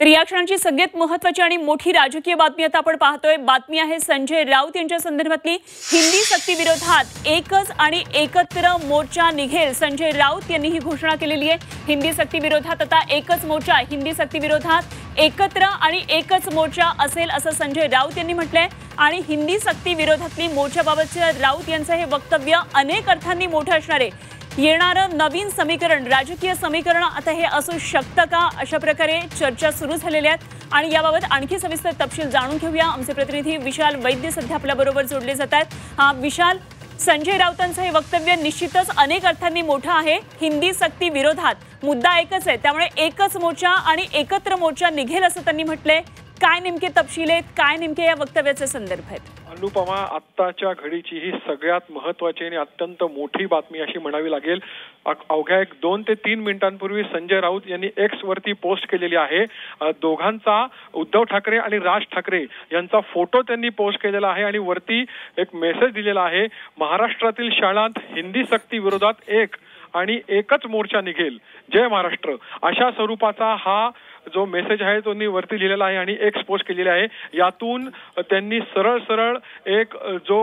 तर या क्षणाची सगळ्यात महत्त्वाची आणि मोठी राजकीय बातमी आता आपण पाहतोय। बातमी आहे संजय राऊत यांच्या संदर्भातली। हिंदी सक्ती विरोधात एकच आणि एकत्र मोर्चा निघेल। संजय राऊत यांनी ही घोषणा केलेली आहे। हिंदी सक्ती विरोधात आता एकच मोर्चा, हिंदी सक्ती विरोधात एकत्र आणि एकच मोर्चा असेल असं संजय राऊत यांनी म्हटलंय। आणि हिंदी सक्ती विरोधातली मोर्चाबाबतचे राऊत यांचं हे वक्तव्य अनेक अर्थांनी मोठं असणार आहे। येणारं नवीन समीकरण, राजकीय समीकरण आता हे असू शकतं का, अशा प्रकारे चर्चा सुरू झालेल्या आहेत। आणि याबाबत आणखी सविस्तर तपशील जाणून घेऊया। आमचे प्रतिनिधी विशाल वैद्य सध्या आपल्याबरोबर जोडले जात आहेत। विशाल, संजय राऊतांचं हे वक्तव्य निश्चितच अनेक अर्थांनी मोठं आहे। हिंदी सक्ती विरोधात मुद्दा एकच आहे, त्यामुळे एकच मोर्चा आणि एकत्र मोर्चा निघेल असं त्यांनी म्हटलंय। काय नेमके तपशील आहेत, काय नेमके या वक्तव्याचे संदर्भ आहेत? अनुपमा, आत्ताच्या घडीची ही सगळ्यात महत्त्वाची आणि अत्यंत मोठी बातमी अशी म्हणावी लागेल। अवघ्या 2 ते 3 मिनिटांपूर्वी संजय राऊत यांनी एक्स वरती पोस्ट केलेली आहे। दोघांचा, उद्धव ठाकरे आणि राज ठाकरे यांचा फोटो त्यांनी पोस्ट केलेला आहे आणि वरती एक मेसेज दिलेला आहे, महाराष्ट्रातील शाळांत हिंदी सक्ती विरोधात एक आणि एकच मोर्चा निघेल, जय महाराष्ट्र, अशा स्वरूपाचा हा जो मेसेज आहे तो वरती लिहिलेला आहे आणि एक्स पोस्ट केलेली आहे। यातून त्यांनी सरळ सरळ एक जो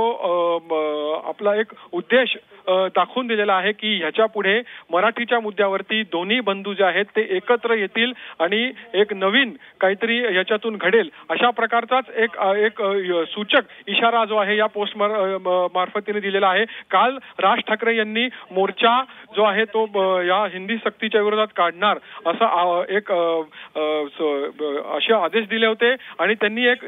आपला एक उद्देश दाखवून दिलेला आहे की ह्याच्या पुढे मराठीच्या मुद्द्यावरती दोन्ही बंधू जे आहेत ते एकत्र येतील आणि एक नवीन काहीतरी ह्याच्यातून घडेल, अशा प्रकारचाच एक सूचक इशारा जो आहे या पोस्ट मार्फतीने दिलेला आहे। काल राज ठाकरे यांनी मोर्चा जो आहे तो या हिंदी सक्तीच्या विरोधात काढणार असा एक असे आदेश दिले होते आणि त्यांनी एक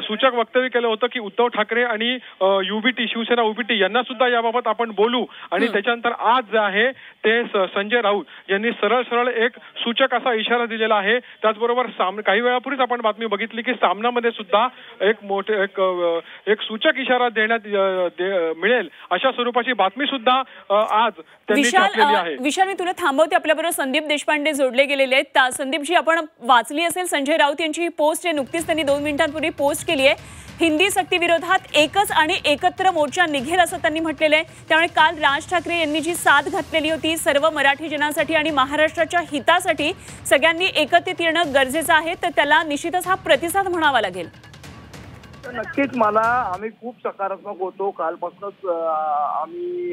सूचक वक्तव्य केलं होतं की उद्धव ठाकरे आणि UBT, शिवसेना UBT यांना सुद्धा याबाबत आपण बोलू। आणि त्याच्यानंतर आज जे आहे ते संजय राऊत यांनी सरळ सरळ एक सूचक असा इशारा दिलेला आहे। त्याचबरोबर काही वेळापूर्वीच आपण बातमी बघितली की सामनामध्ये सुद्धा एक सूचक इशारा देण्यात मिळेल अशा स्वरूपाची बातमी सुद्धा आज त्यांनी छापलेली आहे। विशाल, मी तुला थांबवते, आपल्याबरोबर संदीप देशपांडे जोडले गेलेले आहेत। संदीपजी, आपण वाचली असेल संजय राऊत यांची ही पोस्ट आहे, नुकतीच त्यांनी 2 मिनिटांपूर्वी पोस्ट केली आहे। हिंदी सक्ती विरोधात एकच आणि एकत्र मोर्चा निघेल असं त्यांनी म्हटलेलं आहे। त्यामुळे काल राज ठाकरे यांनी जी साथ घातलेली होती सर्व मराठी जनांसाठी आणि महाराष्ट्राच्या हितासाठी सगळ्यांनी एकत्रित येणं गरजेचं आहे, तर त्याला निश्चितच हा प्रतिसाद म्हणावा लागेल। नक्कीच आम्ही खूप सकारात्मक होतो, कालपासूनच आम्ही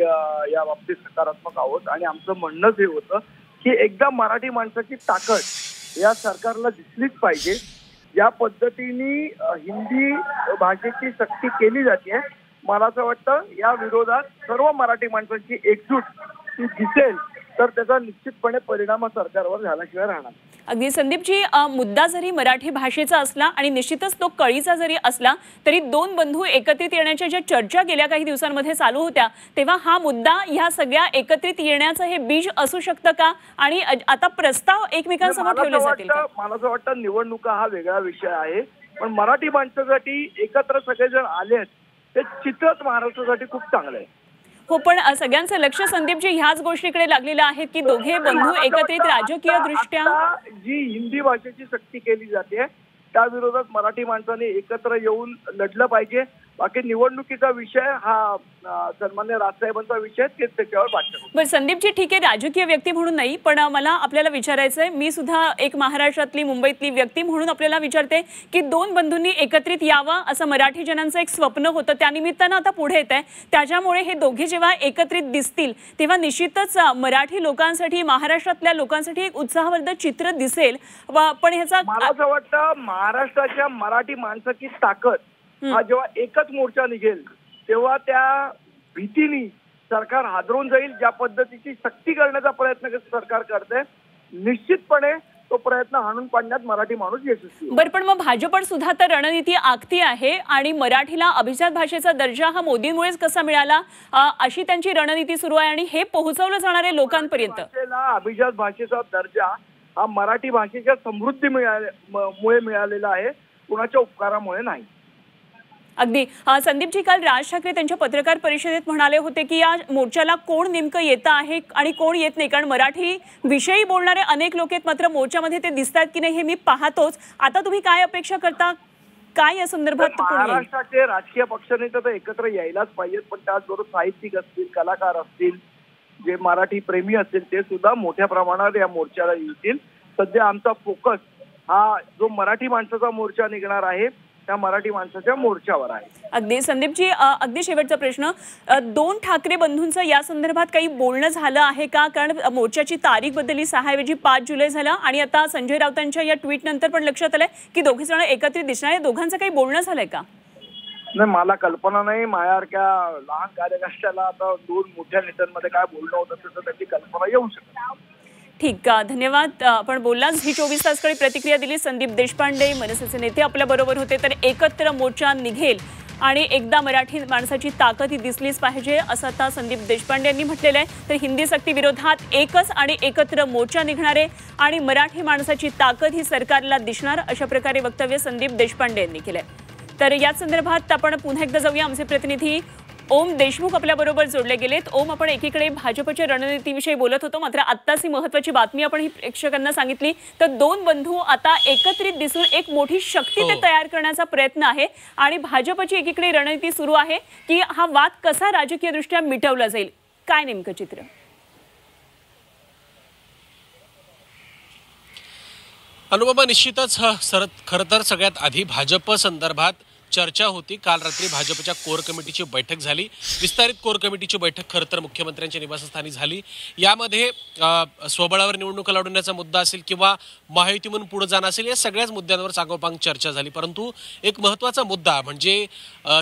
या बाबतीत सकारात्मक आहोत आणि आमचं म्हणणंच हे होतं की एकदा मराठी माणसाची ताकद या सरकारला दिसलीच पाहिजे। या पद्धतीने हिंदी भाषेची सक्ती केली जाते, मला असं वाटतं या विरोधात सर्व मराठी माणसांची एकजूट दिसेल तर त्याचा निश्चितपणे परिणाम सरकारवर झाल्याशिवाय राहणार। अगदी संदीपजी, मुद्दा जरी मराठी भाषेचा असला आणि निश्चितच तो कळीचा जरी असला तरी दोन बंधू एकत्रित येण्याच्या ज्या चर्चा गेल्या काही दिवसांमध्ये चालू होत्या तेव्हा हा मुद्दा ह्या सगळ्या एकत्रित येण्याचं हे बीज असू शकतं का आणि आता प्रस्ताव एकमेकांसमोर ठेवले जातील का? मला असं वाटतं निवडणुका हा वेगळा विषय आहे, पण मराठी माणसासाठी एकत्र सगळेजण आलेत ते चित्रच महाराष्ट्रासाठी खूप चांगलं आहे। हो, पण सगळ्यांचं लक्ष संदीपजी ह्याच गोष्टीकडे लागलेलं आहे की दोघे बंधू एकत्रित राजकीय दृष्ट्या जी हिंदी भाषेची सक्ती केली जाते त्या विरोधात मराठी माणसाने एकत्र येऊन लढलं पाहिजे। बाकी निवडणुकीचा विषय हा सन्मान्य राजसाहेबांचा विषय, तेच त्याच्यावर भाष्य करू। बरं संदीपजी, ठीक आहे, राजकीय व्यक्ती म्हणून नाही, पण मला आपल्याला विचारायचंय, मी सुद्धा एक महाराष्ट्रातली मुंबईतली व्यक्ती म्हणून आपल्याला विचारते की दोन बंधूंनी एकत्रित यावं असं मराठी जनांचं एक स्वप्न होतं, त्यानिमित्तानं आता पुढे येत आहे। त्याच्यामुळे हे दोघे जेव्हा एकत्रित दिसतील तेव्हा निश्चितच मराठी लोकांसाठी, महाराष्ट्रातल्या लोकांसाठी एक उत्साहवर्धक चित्र दिसेल। पण ह्याचा मला असं वाटतं महाराष्ट्राच्या मराठी माणसाची ताकद हा जेव्हा एकच मोर्चा निघेल तेव्हा त्या भीतीने सरकार हादरून जाईल। ज्या पद्धतीची सक्ती करण्याचा प्रयत्न सरकार करते, निश्चितपणे तो प्रयत्न हाणून पाडण्यात मराठी माणूस यशस्वी। बरं, पण मग भाजपड सुद्धा तर रणनीती आखती आहे आणि मराठीला अभिजात भाषेचा दर्जा हा मोदींमुळेच कसा मिळाला अशी त्यांची रणनीती सुरू आहे आणि हे पोहोचवलं जाणार आहे लोकांपर्यंत। अभिजात भाषेचा दर्जा हा मराठी भाषेच्या समृद्धीमुळे मिळालेला आहे, कुणाच्या उपकारामुळे नाही। अगदी संदीपजी, काल राज ठाकरे त्यांच्या पत्रकार परिषदेत म्हणाले होते की या मोर्चाला कोण नेमकं येतं आहे आणि कोण येत नाही, कारण मराठी विषयी बोलणारे अनेक लोक आहेत, मात्र मोर्चामध्ये ते दिसतात की नाही हे मी पाहतोच। आता तुम्ही काय अपेक्षा करता, काय या संदर्भात? महाराष्ट्राचे राजकीय पक्षाने तर एकत्र यायलाच पाहिजेत, पण त्याचबरोबर साहित्यिक असतील, कलाकार असतील, जे मराठी प्रेमी असतील ते सुद्धा मोठ्या प्रमाणात या मोर्चाला येतील। सध्या आमचा फोकस हा जो मराठी माणसाचा मोर्चा निघणार आहे त्या मराठी माणसाच्या मोर्चावर आहे. अगदी संदीपजी, अगदी शेवटचा प्रश्न, दोन ठाकरे बंधूंचं या संदर्भात काही बोलणं झालं आहे का? कारण मोर्चाची तारीख बदलली, 6 ऐवजी 5 जुलै झाला आणि आता संजय राऊतांच्या या ट्विट नंतर पण लक्षात आलंय की दोघे जण एकत्रित दिसणार आहे. दोघांचं काही बोलणं झालंय का? नाही, मला कल्पना नाही. माझ्यासारख्या लहान कार्यकर्त्याला आता दोन मोठ्या नेत्यांमध्ये काय बोलणं होतं त्याचं त्याची कल्पना येऊ शकते. ठीक, धन्यवाद. आपण बोलला. झी 24 तासकडे प्रतिक्रिया दिली. संदीप देशपांडे मनसेचे नेते आपल्या बरोबर होते. तर एकत्र मोर्चा निघेल आणि एकदा मराठी माणसाची ताकद ही दिसलीच पाहिजे असं आता संदीप देशपांडे यांनी म्हटलेलं आहे. तर हिंदी सक्ती विरोधात एकच आणि एकत्र मोर्चा निघणार आहे आणि मराठी माणसाची ताकद ही सरकारला दिसणार, अशा प्रकारे वक्तव्य संदीप देशपांडे यांनी केलंय. तर या संदर्भात आपण पुन्हा एकदा जाऊया. आमचे प्रतिनिधी ओम देशमुख आपल्याबरोबर जोडले गेलेत. ओम, आपण एकीकडे भाजपच्या रणनीतीविषयी बोलत होतो, मात्र आत्ताच ही महत्त्वाची बातमी आपण ही प्रेक्षकांना सांगितली. तर दोन बंधू आता एकत्रित दिसून एक मोठी शक्ती ते तयार करण्याचा प्रयत्न आहे आणि भाजपची एकीकडे रणनीती सुरू आहे की हा वाद कसा राजकीयदृष्ट्या मिटवला जाईल. काय नेमकं चित्र? अनुपमा, निश्चितच खरं तर सगळ्यात आधी भाजप संदर्भात चर्चा होती. काल रात्री भाजपच्या कोर कमिटीची बैठक झाली. विस्तारित कोर कमिटीची बैठक खरं तर मुख्यमंत्र्यांच्या निवासस्थानी झाली. यामध्ये स्वबळावर निवडणुका लढवण्याचा मुद्दा असेल किंवा महायुती म्हणून पुढे जाणं असेल, या सगळ्याच मुद्द्यांवर सांगोपांग चर्चा झाली. परंतु एक महत्त्वाचा मुद्दा म्हणजे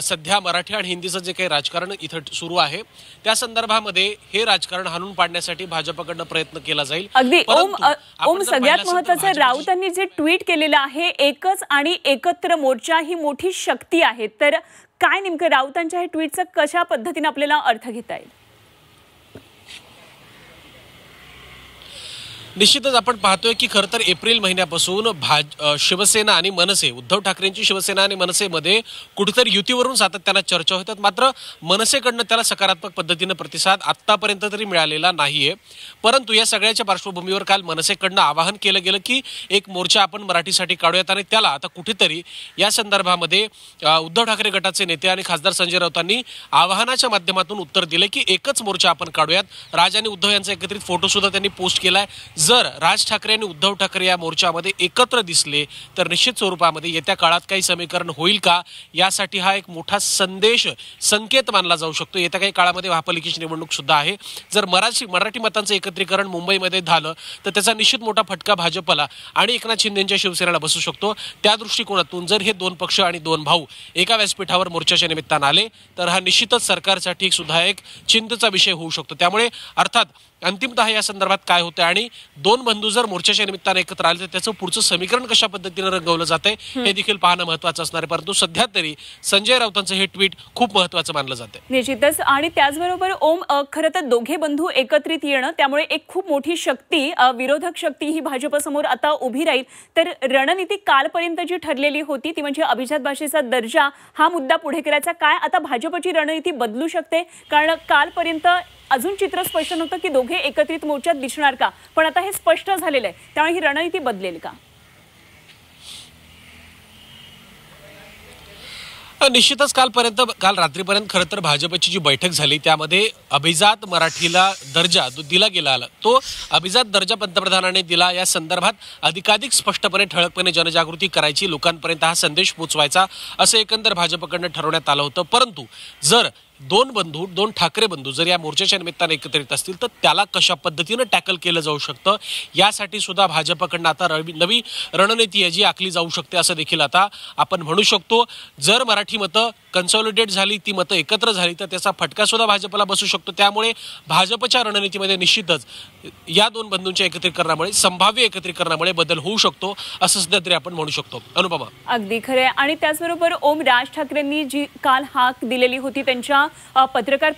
सध्या मराठी आणि हिंदीचं जे काही राजकारण इथं सुरू आहे त्या संदर्भामध्ये हे राजकारण हाणून पाडण्यासाठी भाजपकडनं प्रयत्न केला जाईल. अगदी ओम, सगळ्यात महत्त्वाचं राऊतांनी जे ट्विट केलेलं आहे, एकच आणि एकत्र मोर्चा ही मोठी शक्ती आहे. तर काय नेमकं राऊतांच्या हे ट्विटचं कशा पद्धतीने आपल्याला अर्थ घेता येईल? निश्चितच आपण पाहतोय की खरं तर एप्रिल महिन्यापासून शिवसेना आणि मनसे, उद्धव ठाकरेंची शिवसेना आणि मनसेमध्ये कुठेतरी युतीवरून सातत्यानं चर्चा होतात. मात्र मनसेकडनं त्याला सकारात्मक पद्धतीनं प्रतिसाद आत्तापर्यंत तरी मिळालेला नाहीये. परंतु या सगळ्याच्या पार्श्वभूमीवर काल मनसेकडनं आवाहन केलं गेलं की एक मोर्चा आपण मराठीसाठी काढूयात आणि त्याला आता कुठेतरी या संदर्भामध्ये उद्धव ठाकरे गटाचे नेते आणि खासदार संजय राऊतांनी आवाहनाच्या माध्यमातून उत्तर दिले की एकच मोर्चा आपण काढूयात. राज आणि उद्धव यांचा एकत्रित फोटो सुद्धा त्यांनी पोस्ट केलाय. जर राज ठाकरे आणि उद्धव ठाकरे या मोर्चामध्ये एकत्र दिसले तर निश्चित स्वरूपामध्ये येत्या काळात काही समीकरण होईल का, यासाठी हा एक मोठा संकेत मानला जाऊ शकतो. येत्या काही काळामध्ये महापालिकेची निवडणूक सुद्धा आहे. जर मराठी मतांचं एकत्रीकरण मुंबईमध्ये झालं तर त्याचा निश्चित मोठा फटका भाजपला आणि एकनाथ शिंदेच्या शिवसेनेला बसू शकतो. त्या दृष्टिकोनातून जर हे दोन पक्ष आणि दोन भाऊ एका व्यासपीठावर मोर्चाच्या निमित्तानं आले तर हा निश्चितच सरकारसाठी सुद्धा एक चिंतेचा विषय होऊ शकतो. त्यामुळे अर्थात अंतिमतः या संदर्भात काय होतं आणि दोन बंधू जर मोर्चाच्या निमित्तानं एकत्र आले तर त्याचं पुढचं समीकरण कशा पद्धतीनं रंगवलं जातंय हे देखील पाहणं महत्त्वाचं असणार आहे. परंतु सध्या तरी संजय राऊतांचं हे ट्विट खूप महत्त्वाचं मानलं जातंय. निश्चितच. आणि त्याचबरोबर ओम, खरं तर दोघे बंधू एकत्रित येणं त्यामुळे एक खूप मोठी शक्ती, विरोधक शक्ती ही भाजपसमोर आता उभी राहील. तर रणनीती कालपर्यंत जी ठरलेली होती ती म्हणजे अभिजात भाषेचा दर्जा हा मुद्दा पुढे करायचा, काय आता भाजपची रणनीती बदलू शकते? कारण कालपर्यंत अजून चित्र स्पष्ट नव्हतं की दोघे एकत्रित मोर्चात दिसणार का, पण आता हे स्पष्ट झालेलं आहे. त्यामुळे ही रणनीती बदलेल का? निश्चितच काल रात्रीपर्यंत खरं तर भाजपची जी बैठक झाली त्यामध्ये अभिजात मराठीला दर्जा दिला गेला, तो अभिजात दर्जा पंतप्रधानांनी दिला. या संदर्भात अधिकाधिक स्पष्टपणे ठळकपणे जनजागृती करायची, लोकांपर्यंत हा संदेश पोचवायचा असं एकंदर भाजपकडनं ठरवण्यात आलं होतं. परंतु जर दोन ठाकरे बंधू जर या मोर्चाच्या निमित्तानं एकत्रित असतील तर त्याला कशा पद्धतीनं टॅकल केलं जाऊ शकतं यासाठी सुद्धा भाजपकडनं आता नवी रणनीती आहे जी आखली जाऊ शकते असं देखील आता आपण म्हणू शकतो. जर मराठी मतं कन्सॉलिडेट झाली, ती मतं एकत्र झाली तर त्याचा फटका सुद्धा भाजपला बसू शकतो. त्यामुळे भाजपच्या रणनीतीमध्ये निश्चितच या दोन बंधूंच्या एकत्रीकरणामुळे, संभाव्य एकत्रीकरणामुळे बदल होऊ शकतो असं सुद्धा तरी आपण म्हणू शकतो. अनुपमा, अगदी खरं. आणि त्याचबरोबर ओम, राज ठाकरेंनी जी काल हाक दिलेली होती त्यांच्या पत्रकार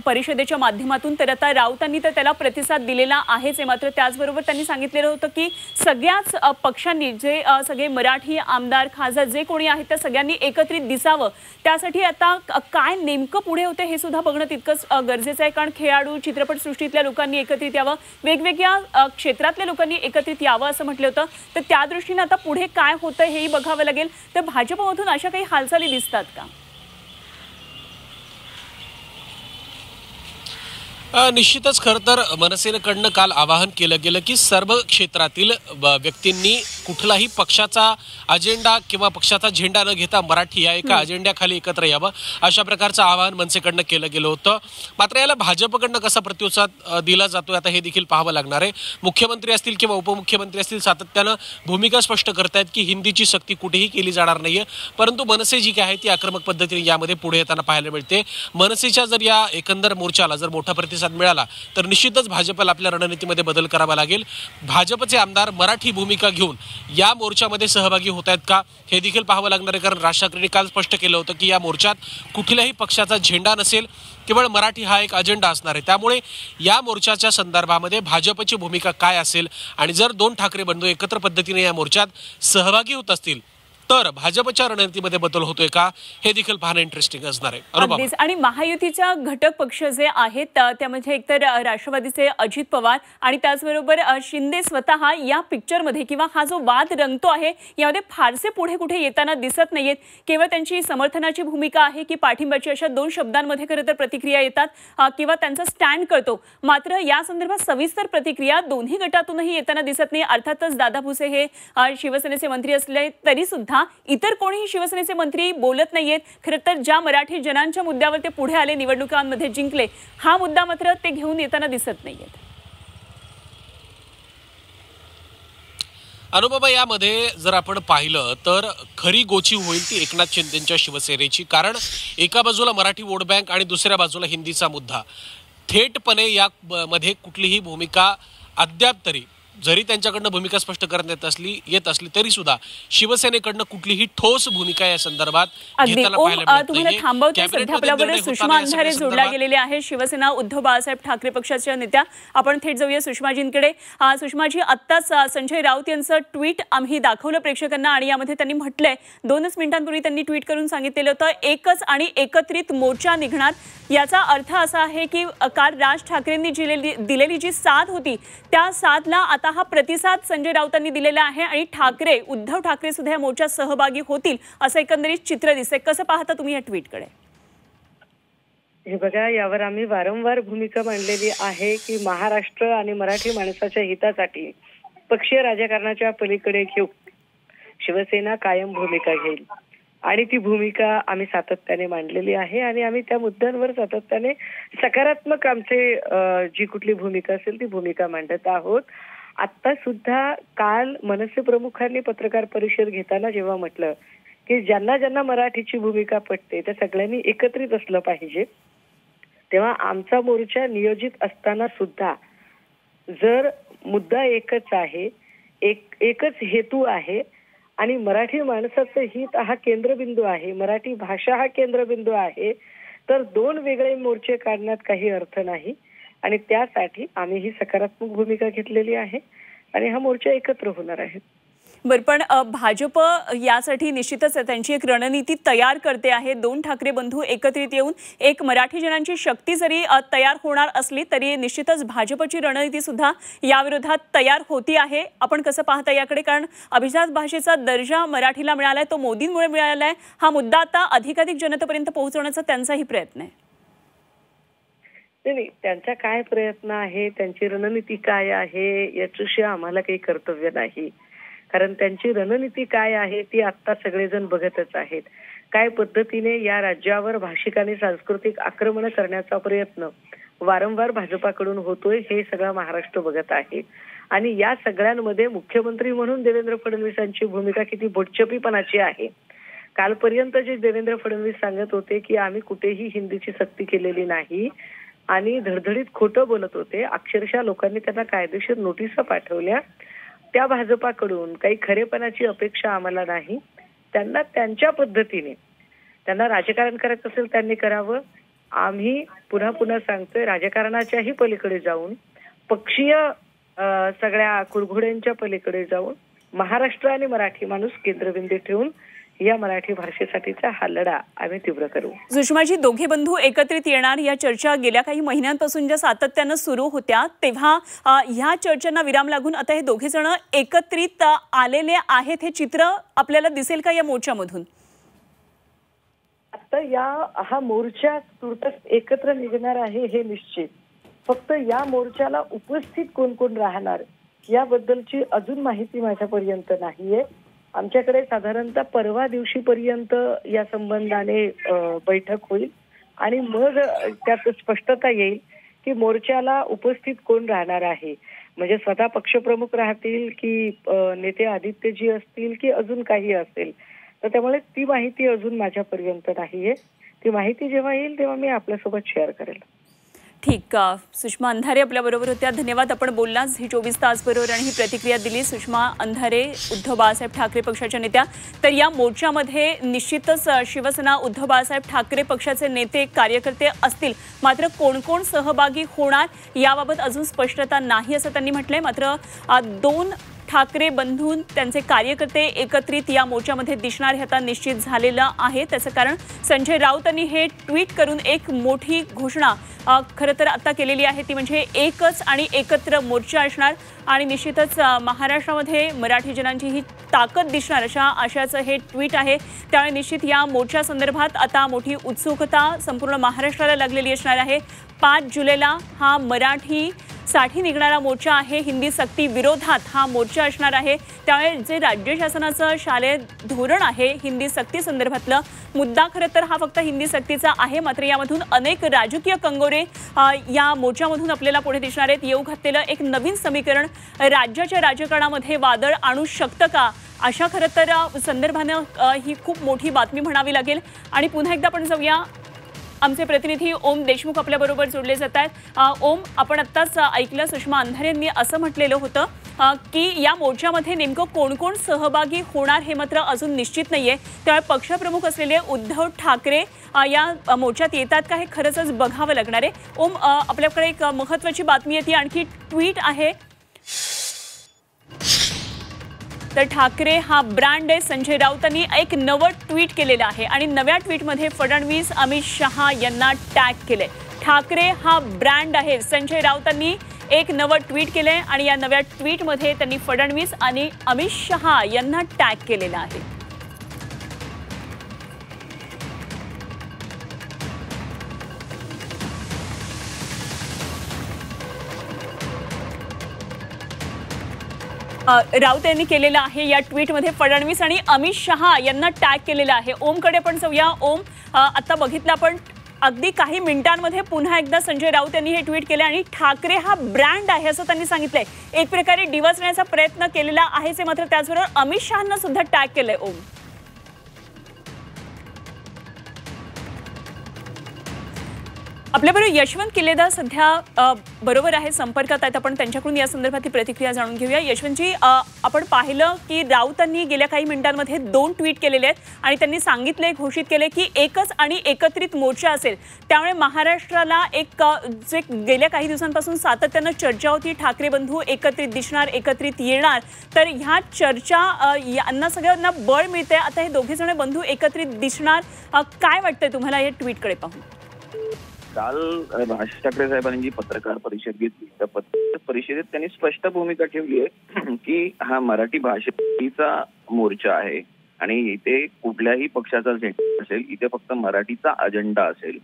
परिषदेच्या माध्यमातून, तर आता राऊतांनी तर त्याला प्रतिसाद दिलेला आहेच आहे. मात्र त्याचबरोबर त्यांनी सांगितलेलं होतं की सगळ्याच पक्षांनी, जे सगळे मराठी आमदार खासदार जे कोणी आहेत त्या सगळ्यांनी एकत्रित दिसावं. त्यासाठी आता काय नेमकं पुढे होते हे सुद्धा बघणं तितकंच गरजेचं आहे. कारण खेळाडू, चित्रपटसृष्टीतल्या लोकांनी एकत्रित यावं, वेगवेगळ्या क्षेत्रातल्या लोकांनी एकत्रित यावं असं म्हटलं होतं. तर त्या दृष्टीने आता पुढे काय होतं हेही बघावं लागेल. तर भाजपमधून अशा काही हालचाली दिसतात का? निश्चितच खरं तर मनसेकडनं काल आवाहन केलं गेलं की सर्व क्षेत्रातील व्यक्तींनी कुठलाही पक्षाचा अजेंडा किंवा पक्षाचा झेंडा न घेता मराठी या एका अजेंड्याखाली एकत्र यावं अशा प्रकारचं आवाहन मनसेकडनं केलं गेलं होतं. मात्र याला भाजपकडनं कसा प्रत्युत्तर दिला जातोय आता हे देखील पाहावं लागणार आहे. मुख्यमंत्री असतील किंवा उपमुख्यमंत्री असतील सातत्यानं भूमिका स्पष्ट करतायत की हिंदीची सक्ती कुठेही केली जाणार नाहीये, परंतु मनसे जी काय आहे ती आक्रमक पद्धतीने यामध्ये पुढे येताना पाहायला मिळते. मनसेच्या जर या एकंदर मोर्चाला जर मोठा प्रतिसाद मिळाला तर निश्चितच भाजपला आपल्या रणनीतीमध्ये बदल करावा लागेल. भाजपचे आमदार मराठी भूमिका घेऊन या मोर्चामध्ये सहभागी होत आहेत का हे देखील पाहावं लागणार आहे, कारण राज ठाकरेंनी काल स्पष्ट केलं होतं की या मोर्चात कुठल्याही पक्षाचा झेंडा नसेल, केवळ मराठी हा एक अजेंडा असणार आहे. त्यामुळे या मोर्चाच्या संदर्भामध्ये भाजपची भूमिका काय असेल आणि जर दोन ठाकरे बंधू एकत्र पद्धतीने या मोर्चात सहभागी होत असतील तर भाजपच्या रणनीतीमध्ये बदल होतोय का हे देखील पाहणं इंटरेस्टिंग असणार आहे. आणि महायुतीच्या घटक पक्ष जे आहेत त्यामध्ये एकतर राष्ट्रवादीचे अजित पवार आणि त्याचबरोबर शिंदे स्वतः या पिक्चरमध्ये किंवा हा जो वाद रंगतो आहे यामध्ये फारसे पुढे कुठे येताना दिसत नाहीयेत. केवळ त्यांची समर्थनाची भूमिका आहे की पाठिंबाची अशा दोन शब्दांमध्ये खरं तर प्रतिक्रिया येतात किंवा त्यांचा स्टँड करतो. मात्र या संदर्भात सविस्तर प्रतिक्रिया दोन्ही गटातूनही येताना दिसत नाही. अर्थातच दादा भुसे हे शिवसेनेचे मंत्री असले तरी सुद्धा इतर कोणीही शिवसेनेचे मंत्री बोलत नाहीयेत. खरं तर ज्या मराठी जनांच्या मुद्द्यावर ते पुढे आले, निवडणुकांमध्ये जिंकले, हा मुद्दा मात्र ते घेऊन येताना दिसत नाहीयेत. अनुबाबा, यामध्ये जर आपण पाहिलं तर खरी गोची होईल ती एकनाथ शिंदेंच्या शिवसेनेची, कारण एका बाजूला मराठी वोट बँक आणि दुसऱ्या बाजूला हिंदीचा मुद्दा. थेटपणे यामध्ये कुठलीही भूमिका अद्याप तरी जरी त्यांच्याकडनं भूमिका स्पष्ट करण्यात येत असली तरी सुद्धा शिवसेनेकडनं कुठलीही ठोस भूमिका या संदर्भात घेताना पाहायला मिळत नाहीये. थांबवते सध्या आपल्याबरोबर सुषमा अंधारे जोडल्या गेलेल्या आहेत, शिवसेना उद्धव बाळासाहेब ठाकरे पक्षाच्या नेत्या. आपण थेट जाऊया सुषमाजींकडे. सुषमाजी, आत्ताच संजय राऊत यांचं ट्विट आम्ही दाखवलं प्रेक्षकांना आणि यामध्ये त्यांनी म्हटलंय, 2 मिनिटांपूर्वी त्यांनी ट्विट करून सांगितलेलं होतं एकच आणि एकत्रित मोर्चा निघणार. याचा अर्थ असा आहे की काल राज ठाकरेंनी दिलेली जी साथ होती त्या साथला आता हा प्रतिसाद संजय राऊतांनी दिलेला आहे आणि उद्धव ठाकरे सुद्धा या मोर्चात सहभागी होतील असं एकंदरीत चित्र दिसतंय. कसं पाहता तुम्ही या ट्विटकडे? हे बघा, यावर आम्ही वारंवार भूमिका मांडलेली आहे की महाराष्ट्र आणि मराठी माणसाच्या हितासाठी पक्षीय राजकारणाच्या पलीकडे घेऊ शिवसेना कायम भूमिका घेईल आणि ती भूमिका आम्ही सातत्याने मांडलेली आहे आणि आम्ही त्या मुद्द्यांवर सातत्याने सकारात्मक आमचे जी कुठली भूमिका असेल ती भूमिका मांडत आहोत. आता सुद्धा काल मनसे प्रमुखांनी पत्रकार परिषद घेताना जेव्हा म्हटलं की ज्यांना ज्यांना मराठीची भूमिका पटते त्या सगळ्यांनी एकत्रित असलं पाहिजे, तेव्हा आमचा मोर्चा नियोजित असताना सुद्धा जर मुद्दा एकच आहे, एकच हेतू आहे आणि मराठी माणसाचं हित हा केंद्रबिंदू आहे, मराठी भाषा हा केंद्रबिंदू आहे, तर 2 वेगळे मोर्चे काढण्यात काही अर्थ नाही आणि त्यासाठी आम्ही ही सकारात्मक भूमिका घेतलेली आहे आणि हा मोर्चा एकत्र होणार आहे. बरं, पण भाजप यासाठी निश्चितच त्यांची एक रणनीती तयार करते आहे. 2 ठाकरे बंधू एकत्रित येऊन एक मराठी जनांची शक्ती जरी तयार होणार असली तरी निश्चितच भाजपची रणनीती सुद्धा याविरोधात तयार होती आहे. आपण कसं पाहता याकडे? कारण अभिजात भाषेचा दर्जा मराठीला मिळालाय, तो मोदींमुळे मिळालाय. हा मुद्दा आता अधिकाधिक जनतेपर्यंत पोहोचवण्याचा त्यांचाही प्रयत्न आहे. नाही, त्यांचा काय प्रयत्न आहे, त्यांची रणनीती काय आहे याच्याशी आम्हाला काही कर्तव्य नाही, कारण त्यांची रणनीती काय आहे ती आता सगळेजण बघतच आहेत. काय पद्धतीने या राज्यावर भाषिक आणि सांस्कृतिक आक्रमण करण्याचा प्रयत्न वारंवार भाजपाकडून होतोय हे सगळं महाराष्ट्र बघत आहे आणि या सगळ्यांमध्ये मुख्यमंत्री म्हणून देवेंद्र फडणवीसांची भूमिका किती बोटचपीपणाची आहे. कालपर्यंत जे देवेंद्र फडणवीस सांगत होते की आम्ही कुठेही हिंदीची सक्ती केलेली नाही आणि धडधडीत खोटं बोलत होते, अक्षरशः लोकांनी त्यांना कायदेशीर नोटिसा पाठवल्या, त्या भाजपाकडून काही खरेपणाची अपेक्षा आम्हाला नाही. त्यांना त्यांच्या पद्धतीने त्यांना राजकारण करायचं असेल त्यांनी करावं. आम्ही पुन्हा सांगतोय, राजकारणाच्याही पलीकडे जाऊन पक्षीय सगळ्या कुरघोड्यांच्या पलीकडे जाऊन महाराष्ट्र आणि मराठी माणूस केंद्रबिंदू ठेवून या मराठी भाषेसाठीचा हा लढा आम्ही तीव्र करू. सुषमाजी, दोघे बंधू एकत्रित येणार या चर्चा गेल्या काही महिन्यांपासून ज्या सातत्यानं सुरू होत्या तेव्हा ह्या चर्चांना विराम लागून आता हे दोघे जण एकत्रित आलेले आहेत, हे चित्र आपल्याला दिसेल का या मोर्चामधून? आता हा मोर्चा तुर्तास एकत्र निघणार आहे हे निश्चित, फक्त या मोर्चाला उपस्थित कोण कोण राहणार याबद्दलची अजून माहिती माझ्यापर्यंत नाहीये. आमच्याकडे साधारणतः परवा दिवशीपर्यंत या संबंधाने बैठक होईल आणि मग त्यात स्पष्टता येईल की मोर्चाला उपस्थित कोण राहणार आहे. म्हणजे स्वतः पक्षप्रमुख राहतील की नेते आदित्यजी असतील की अजून काही असेल. तर त्यामुळे ती माहिती अजून माझ्यापर्यंत नाहीये. ती माहिती जेव्हा येईल तेव्हा मी आपल्यासोबत शेअर करेल. ठीक. सुषमा अंधारे आपल्या बरोबर होत्या. धन्यवाद. आपण बोलला ही 24 तास बरोबर आणि ही प्रतिक्रिया दिली. सुषमा अंधारे, उद्धव बाळासाहेब ठाकरे पक्षाच्या नेत्या. तर या मोर्चामध्ये निश्चितच शिवसेना, उद्धव बाळासाहेब ठाकरे पक्षाचे नेते, कार्यकर्ते असतील. मात्र कोण कोण सहभागी होणार याबाबत अजून स्पष्टता नाही असं त्यांनी म्हटलंय. मात्र 2 ठाकरे बंधून त्यांचे कार्यकर्ते एकत्रित या मोर्चामध्ये दिसणार हे आता निश्चित झालेलं आहे. त्याचं कारण संजय राऊतांनी हे ट्विट करून एक मोठी घोषणा खरं तर आता केलेली आहे. ती म्हणजे एकच आणि एकत्र मोर्चा असणार आणि निश्चितच महाराष्ट्रामध्ये मराठी जनांची ही ताकद दिसणार अशाचं हे ट्विट आहे. त्यामुळे निश्चित या मोर्चा संदर्भात आता मोठी उत्सुकता संपूर्ण महाराष्ट्राला लागलेली असणार आहे. 5 जुलैला हा मराठीसाठी निघणारा मोर्चा आहे. हिंदी सक्ती विरोधात हा मोर्चा असणार आहे. त्यामुळे जे राज्य शासनाचं शालेय धोरण आहे हिंदी सक्ती संदर्भातलं, मुद्दा खरं तर हा फक्त हिंदी सक्तीचा आहे. मात्र यामधून अनेक राजकीय कंगोरे या मोर्चामधून आपल्याला पुढे दिसणार आहेत. येऊ घातलेलं एक नवीन समीकरण राज्याच्या राजकारणामध्ये वादळ आणू शकतं का, अशा खरं तर संदर्भानं ही खूप मोठी बातमी म्हणावी लागेल. आणि पुन्हा एकदा आपण जाऊया, आमचे प्रतिनिधी ओम देशमुख आपल्याबरोबर जोडले जात आहेत. ओम, आपण आत्ताच ऐकलं सुषमा अंधारे यांनी असं म्हटलेलं होतं की या मोर्चामध्ये नेमकं कोण कोण सहभागी होणार हे मात्र अजून निश्चित नाहीये. त्यामुळे पक्षप्रमुख असलेले उद्धव ठाकरे या मोर्चात येतात का हे खरंच बघावं लागणार आहे. ओम, आपल्याकडे एक महत्त्वाची बातमी येते, आणखी ट्विट आहे. तर ठाकरे हा ब्रँड आहे. संजय राऊतांनी एक नवं ट्विट केलेलं आहे आणि नव्या ट्विटमध्ये फडणवीस, अमित शहा यांना टॅग केलंय. ठाकरे हा ब्रँड आहे. संजय राऊतांनी एक नवं ट्विट केलंय आणि या नव्या ट्विटमध्ये त्यांनी फडणवीस आणि अमित शहा यांना टॅग केलेलं आहे. राऊत यांनी केलेलं आहे. या ट्विटमध्ये फडणवीस आणि अमित शहा यांना टॅग केलेलं आहे. ओमकडे पण जाऊया. ओम, आता बघितलं आपण अगदी काही मिनिटांमध्ये पुन्हा एकदा संजय राऊत यांनी हे ट्विट केले आणि ठाकरे हा ब्रँड आहे असं त्यांनी सांगितलंय. एक प्रकारे डिवचण्याचा प्रयत्न केलेला आहेच, मात्र त्याचबरोबर अमित शहांना सुद्धा टॅग केलंय. ओम, आपल्याबरोबर यशवंत किल्लेदार सध्या बरोबर आहे, संपर्कात आहेत. आपण त्यांच्याकडून या संदर्भात प्रतिक्रिया जाणून घेऊया. यशवंतजी, आपण पाहिलं की राऊतांनी गेल्या काही मिनिटांमध्ये 2 ट्विट केलेले आहेत आणि त्यांनी सांगितले, घोषित केले की एकच आणि एकत्रित मोर्चा असेल. त्यामुळे महाराष्ट्राला एक जे गेल्या काही दिवसांपासून सातत्यानं चर्चा होती, ठाकरे बंधू एकत्रित दिसणार, एकत्रित येणार, तर ह्या चर्चा यांना सगळ्यांना बळ मिळते. आता हे दोघे जण बंधू एकत्रित दिसणार, काय वाटतंय तुम्हाला या ट्विटकडे पाहून? काल राज ठाकरे साहेबांनी जी पत्रकार परिषद घेतली त्या पत्रकार परिषदेत त्यांनी स्पष्ट भूमिका ठेवली आहे की हा मराठी भाषेचा मोर्चा आहे आणि इथे कुठल्याही पक्षाचा झेंडा असेल, इथे फक्त मराठीचा अजेंडा असेल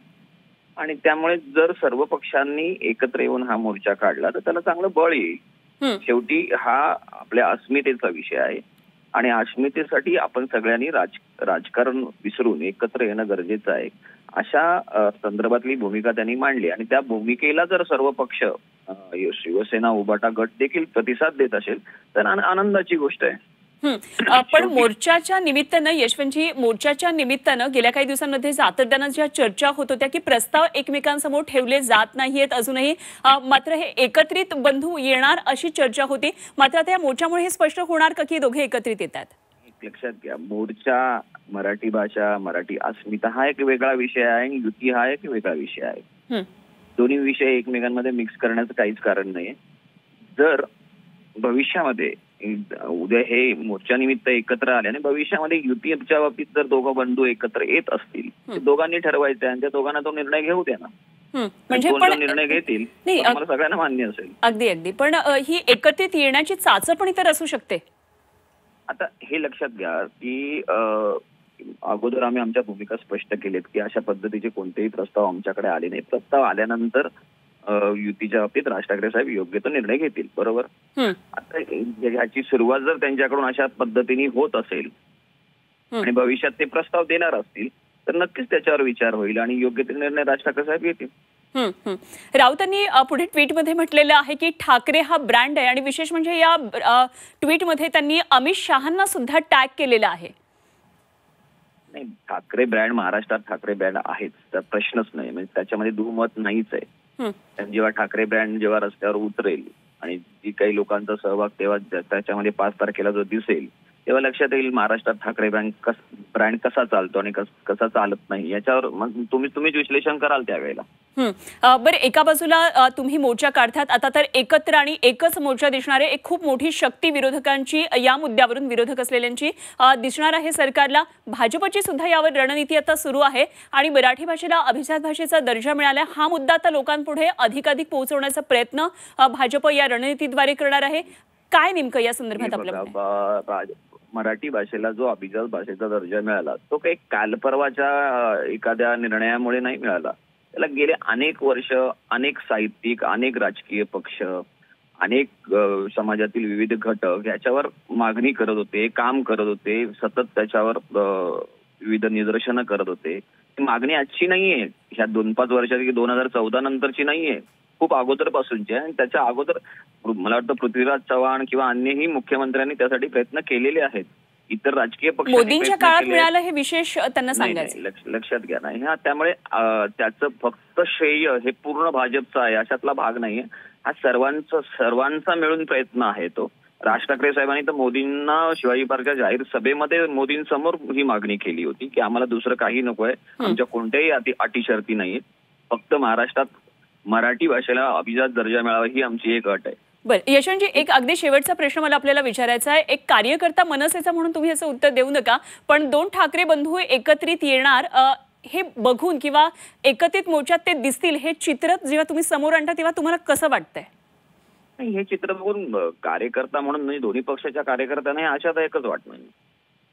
आणि त्यामुळे जर सर्व पक्षांनी एकत्र येऊन हा मोर्चा काढला तर त्याला चांगलं बळ येईल. शेवटी हा आपल्या अस्मितेचा विषय आहे आणि अस्मितेसाठी आपण सगळ्यांनी राजकारण विसरून एकत्र येणं गरजेचं आहे, अशा संदर्भातली भूमिका त्यांनी मांडली. आणि त्या भूमिकेला जर सर्व पक्ष, शिवसेना, उबाटा गट देखील प्रतिसाद देत असेल तर आनंदाची गोष्ट आहे. पण मोर्चाच्या निमित्तानं, यशवंतजी, मोर्चाच्या निमित्तानं गेल्या काही दिवसांमध्ये सातत्यानं ज्या चर्चा होत होत्या की प्रस्ताव एकमेकांसमोर ठेवले जात नाहीयेत अजूनही, मात्र हे एकत्रित बंधू येणार अशी चर्चा होती. मात्र आता या मोर्चामुळे हे स्पष्ट होणार का की दोघे एकत्रित येतात? लक्षात घ्या, मोर्चा, मराठी भाषा, मराठी अस्मिता हा एक वेगळा विषय आहे आणि युती हा एक वेगळा विषय आहे. दोन्ही विषय एकमेकांमध्ये मिक्स करण्याचं काहीच कारण नाही. जर भविष्यामध्ये उद्या हे मोर्चानिमित्त एकत्र आले आणि भविष्यामध्ये युतीच्या बाबतीत जर दोघं बंधू एकत्र येत असतील तर दोघांनी ठरवायचं आणि त्या दोघांना तो निर्णय घेऊ द्या ना. म्हणजे निर्णय घेतील मला सगळ्यांना मान्य असेल. अगदी अगदी. पण ही एकत्रित येण्याची चाचपणी तर असू शकते. आता हे लक्षात घ्या की अगोदर आम्ही आमच्या भूमिका स्पष्ट केल्यात की अशा पद्धतीचे कोणतेही प्रस्ताव आमच्याकडे आले नाही. प्रस्ताव आल्यानंतर युतीच्या बाबतीत राज ठाकरे साहेब योग्य तो निर्णय घेतील. बरोबर. आता ह्याची सुरुवात जर त्यांच्याकडून अशा पद्धतीने होत असेल आणि भविष्यात ते प्रस्ताव देणार असतील तर नक्कीच त्याच्यावर विचार होईल आणि योग्य ते निर्णय राज ठाकरे साहेब घेतील. राऊतांनी पुढे ट्विटमध्ये म्हटलेलं आहे की ठाकरे हा ब्रँड आहे आणि विशेष म्हणजे या ट्विटमध्ये त्यांनी अमित शहांना सुद्धा टॅग केलेला आहे. नाही, ठाकरे ब्रँड महाराष्ट्रात ठाकरे ब्रँड आहेच, तर प्रश्नच नाही. म्हणजे त्याच्यामध्ये दुमत नाहीच आहे. जेव्हा ठाकरे ब्रँड जेव्हा रस्त्यावर उतरेल आणि जी काही लोकांचा सहभाग तेव्हा त्याच्यामध्ये 5 तारखेला जो दिसेल तेव्हा लक्षात येईल महाराष्ट्रात ठाकरे ब्रँड कसा चालतो आणि कसा चालत नाही. याच्यावर तुम्हीच विश्लेषण कराल त्यावेळेला. बरं, एका बाजूला तुम्ही मोर्चा काढतात, आता तर एकत्र आणि एकच मोर्चा दिसणारे एक खूप मोठी शक्ती विरोधकांची या मुद्द्यावरून विरोधक असलेल्यांची दिसणार आहे सरकारला. भाजपची सुद्धा यावर रणनीती आता सुरू आहे आणि मराठी भाषेला अभिजात भाषेचा दर्जा मिळाला हा मुद्दा आता लोकांपुढे अधिकाधिक पोहोचवण्याचा प्रयत्न भाजप या रणनीतीद्वारे करणार आहे. काय नेमकं या संदर्भात आपलं? मराठी भाषेला जो अभिजात भाषेचा दर्जा मिळाला तो काही कालपर्वाच्या एखाद्या निर्णयामुळे नाही मिळाला. त्याला गेले अनेक वर्ष अनेक साहित्यिक, अनेक राजकीय पक्ष, अनेक समाजातील विविध घटक याच्यावर मागणी करत होते, काम करत होते, सतत त्याच्यावर विविध निदर्शनं करत होते. ती मागणी आजची नाहीये, ह्या 2-5 वर्षात की 2014 नंतरची नाहीये, खूप अगोदरपासूनची आहे. आणि त्याच्या अगोदर मला वाटतं पृथ्वीराज चव्हाण किंवा अन्यही मुख्यमंत्र्यांनी त्यासाठी प्रयत्न केलेले आहेत. इतर राजकीय पक्ष मोदींच्या काळात मिळालं हे विशेष त्यांना सांगायचं. लक्षात घ्या नाही हा, त्यामुळे त्याचं फक्त श्रेय हे पूर्ण भाजपचं आहे अशातला भाग नाहीये. हा सर्वांचा मिळून प्रयत्न आहे तो. राज ठाकरे साहेबांनी तर मोदींना शिवाजी पार्कच्या जाहीर सभेमध्ये मोदींसमोर ही मागणी केली होती की आम्हाला दुसरं काही नकोय, आमच्या कोणत्याही अटी शर्ती नाहीये, फक्त महाराष्ट्रात मराठी भाषेला अभिजात दर्जा मिळावा ही आमची एक अट आहे. बरं यशवंतजी, एक अगदी शेवटचा प्रश्न मला आपल्याला विचारायचा आहे. एक कार्यकर्ता मनसेचा म्हणून तुम्ही याचं उत्तर देऊ नका, पण 2 ठाकरे बंधू एकत्रित येणार हे बघून किंवा एकत्रित मोर्चात ते दिसतील हे चित्र जेव्हा तुम्ही समोर आणता तेव्हा तुम्हाला कसं वाटतंय? हे चित्र बघून कार्यकर्ता म्हणून म्हणजे दोन्ही पक्षाच्या कार्यकर्त्यांना आशादायकच वाटणार,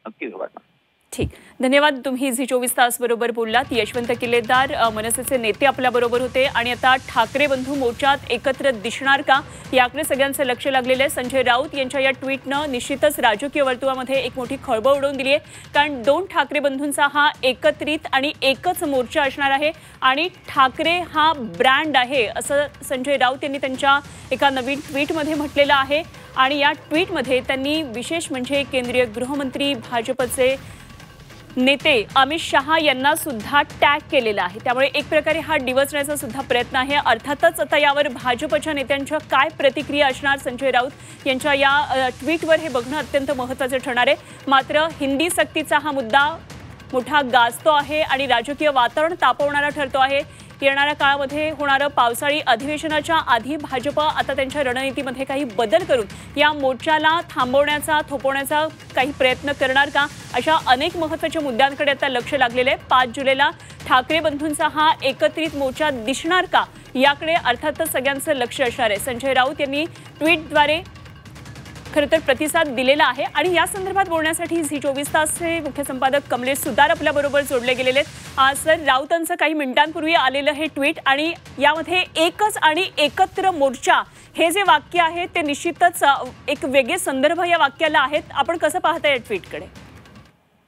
नक्कीच वाटणार. ठीक, धन्यवाद. तुम्ही झी 24 तास बरोबर बोललात. यशवंत किल्लेदार मनसेचे नेते आपल्या बरोबर होते. आणि आता ठाकरे बंधू मोर्चात एकत्र दिसणार का याकडे सगळ्यांचं लक्ष लागलेलं आहे. संजय राऊत यांच्या या ट्विटनं निश्चितच राजकीय वर्तुळामध्ये एक मोठी खळबळ उडवून दिली आहे, कारण 2 ठाकरे बंधूंचा हा एकत्रित आणि एकच मोर्चा असणार आहे आणि ठाकरे हा ब्रँड आहे असं संजय राऊत यांनी त्यांच्या एका नवीन ट्विटमध्ये म्हटलेलं आहे. आणि या ट्विटमध्ये त्यांनी विशेष म्हणजे केंद्रीय गृहमंत्री भाजपचे नेते अमित शहा यांना सुद्धा टॅग केलेला आहे. त्यामुळे एक प्रकारे हा डिवचण्याचा सुद्धा प्रयत्न आहे. अर्थातच आता यावर भाजपच्या नेत्यांच्या काय प्रतिक्रिया असणार संजय राऊत यांच्या या ट्विटवर हे बघणं अत्यंत महत्त्वाचं ठरणार आहे. मात्र हिंदी सक्तीचा हा मुद्दा मोठा गाजतो आहे आणि राजकीय वातावरण तापवणारा ठरतो आहे. येणाऱ्या काळामध्ये होणारं पावसाळी अधिवेशनाच्या आधी भाजप आता त्यांच्या रणनीतीमध्ये काही बदल करून या मोर्चाला थांबवण्याचा, थोपवण्याचा काही प्रयत्न करणार का, अशा अनेक महत्त्वाच्या मुद्द्यांकडे आता लक्ष लागलेलं आहे. 5 जुलैला ठाकरे बंधूंचा हा एकत्रित मोर्चा दिसणार का याकडे अर्थातच सगळ्यांचं लक्ष असणार आहे. संजय राऊत यांनी ट्विटद्वारे खरं तर प्रतिसाद दिलेला आहे. आणि या संदर्भात बोलण्यासाठी झी 24 तासचे मुख्य संपादक कमलेश सुतार आपल्याबरोबर जोडले गेलेले आहेत. सर, राऊतांचं काही मिनिटांपूर्वी आलेलं हे ट्विट आणि यामध्ये एकच आणि एकत्र मोर्चा हे जे वाक्य आहे ते निश्चितच एक वेगळे संदर्भ या वाक्याला आहेत. आपण कसं पाहता या ट्विटकडे?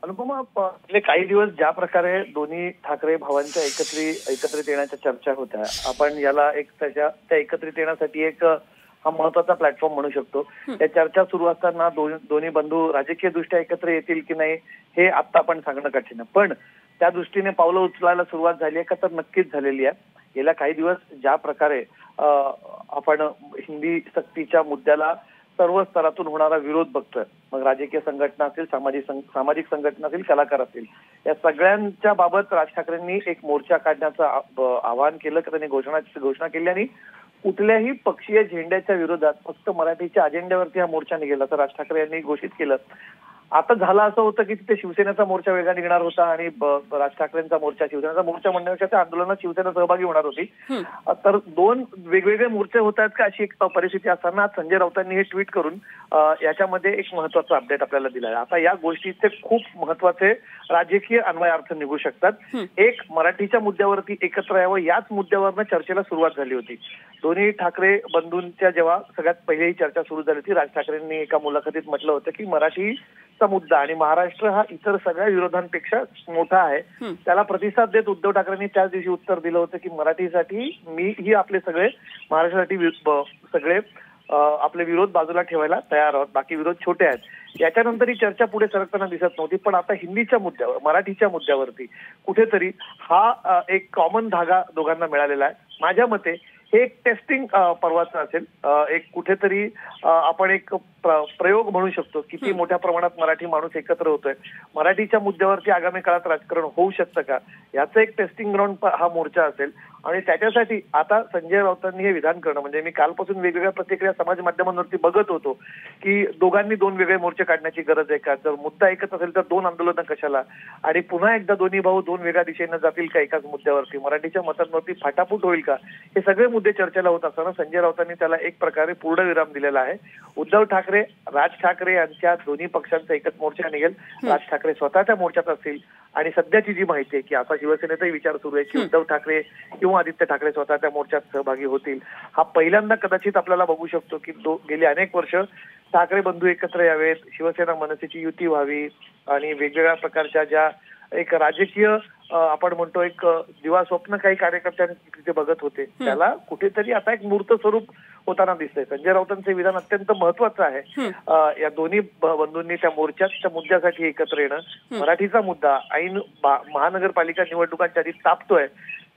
अनुपमा, गेले काही दिवस ज्या प्रकारे दोन्ही ठाकरे भावांच्या एकत्रित येण्याच्या चर्चा होत्या, आपण याला एक त्या एकत्रित येण्यासाठी एक हा महत्वाचा प्लॅटफॉर्म म्हणू शकतो. त्या चर्चा सुरू असताना दोन्ही बंधू राजकीय दृष्ट्या एकत्र येतील की नाही हे आता आपण सांगणं कठीण आहे, पण त्या दृष्टीने पावलं उचलायला सुरुवात झाली आहे का तर नक्कीच झालेली आहे. गेल्या काही दिवस ज्या प्रकारे आपण हिंदी सक्तीच्या मुद्द्याला सर्व स्तरातून होणारा विरोध बघतोय, मग राजकीय संघटना असेल, सामाजिक संघटना असेल, कलाकार असतील, या सगळ्यांच्या बाबत राज ठाकरेंनी एक मोर्चा काढण्याचं आवाहन केलं, त्यांनी घोषणा केली आणि कुठल्याही पक्षीय झेंड्याच्या विरोधात फक्त मराठीच्या अजेंड्यावरती हा मोर्चा निघेल असं राज ठाकरे यांनी घोषित केलं. आता झालं असं होतं की तिथे शिवसेनेचा मोर्चा वेगळा निघणार होता आणि राज ठाकरेंचा मोर्चा, शिवसेनेचा मोर्चा म्हणण्यापेक्षा त्या आंदोलनात शिवसेना सहभागी होणार होती. तर दोन वेगवेगळे मोर्चे होत आहेत का अशी एक परिस्थिती असताना आज संजय राऊतांनी हे ट्विट करून याच्यामध्ये एक महत्वाचा अपडेट आपल्याला दिला आहे. आता या गोष्टीचे खूप महत्वाचे राजकीय अन्वयार्थ निघू शकतात. एक, मराठीच्या मुद्द्यावरती एकत्र यावं याच मुद्द्यावरनं चर्चेला सुरुवात झाली होती. दोन्ही ठाकरे बंधूंच्या जेव्हा सगळ्यात पहिले ही चर्चा सुरू झाली होती, राज ठाकरेंनी एका मुलाखतीत म्हटलं होतं की मराठीचा मुद्दा आणि महाराष्ट्र हा इतर सगळ्या विरोधांपेक्षा मोठा आहे. त्याला प्रतिसाद देत उद्धव ठाकरेंनी त्याच दिवशी उत्तर दिलं होतं की मराठीसाठी मी ही आपले सगळे महाराष्ट्रासाठी सगळे आपले विरोध बाजूला ठेवायला तयार आहोत, बाकी विरोध छोटे आहेत. याच्यानंतर ही चर्चा पुढे सरकताना दिसत नव्हती. पण आता हिंदीच्या मुद्द्यावर, मराठीच्या मुद्द्यावरती कुठेतरी हा एक कॉमन धागा दोघांना मिळालेला आहे. माझ्या मते हे एक टेस्टिंग पर्वाचं असेल. एक कुठेतरी आपण एक प्रयोग म्हणू शकतो. किती मोठ्या प्रमाणात मराठी माणूस एकत्र होतोय, मराठीच्या मुद्द्यावरती आगामी काळात राजकारण होऊ शकतं का, याचं एक टेस्टिंग ग्राउंड हा मोर्चा असेल. आणि त्याच्यासाठी आता संजय राऊतांनी हे विधान करणं, म्हणजे मी कालपासून वेगवेगळ्या प्रतिक्रिया समाज माध्यमांवरती बघत होतो की दोघांनी दोन वेगळे मोर्चे काढण्याची गरज आहे का, जर मुद्दा एकच असेल तर दोन आंदोलनं कशाला, आणि पुन्हा एकदा दोन्ही भाऊ दोन वेगळ्या दिशेनं जातील का एकाच मुद्द्यावरती, मराठीच्या मतांवरती फाटाफूट होईल का, हे सगळे मुद्दे चर्चेला होत असताना संजय राऊतांनी त्याला एक प्रकारे पूर्णविराम दिलेला आहे. उद्धव ठाकरे, राज ठाकरे यांच्या दोन्ही पक्षांचा एकच मोर्चा निघेल. राज ठाकरे स्वतःच्या मोर्चात असतील आणि सध्याची जी माहिती आहे की आता शिवसेनेचाही विचार सुरू आहे की उद्धव ठाकरे किंवा आदित्य ठाकरे स्वतः त्या मोर्चात सहभागी होतील. हा पहिल्यांदा कदाचित आपल्याला बघू शकतो की गेली अनेक वर्ष ठाकरे बंधू एकत्र यावेत, शिवसेना मनसेची युती व्हावी आणि वेगवेगळ्या प्रकारच्या ज्या एक राजकीय आपण म्हणतो एक दिवा स्वप्न काही कार्यकर्त्यांनी तिथे बघत होते, त्याला कुठेतरी आता एक मूर्त स्वरूप होताना दिसतंय. संजय राऊतांचे विधान अत्यंत महत्वाचं आहे. या दोन्ही बंधूंनी त्या मोर्चाच्या मुद्द्यासाठी एकत्र येणं, मराठीचा मुद्दा ऐन महानगरपालिका निवडणुकांच्या आधी तापतोय,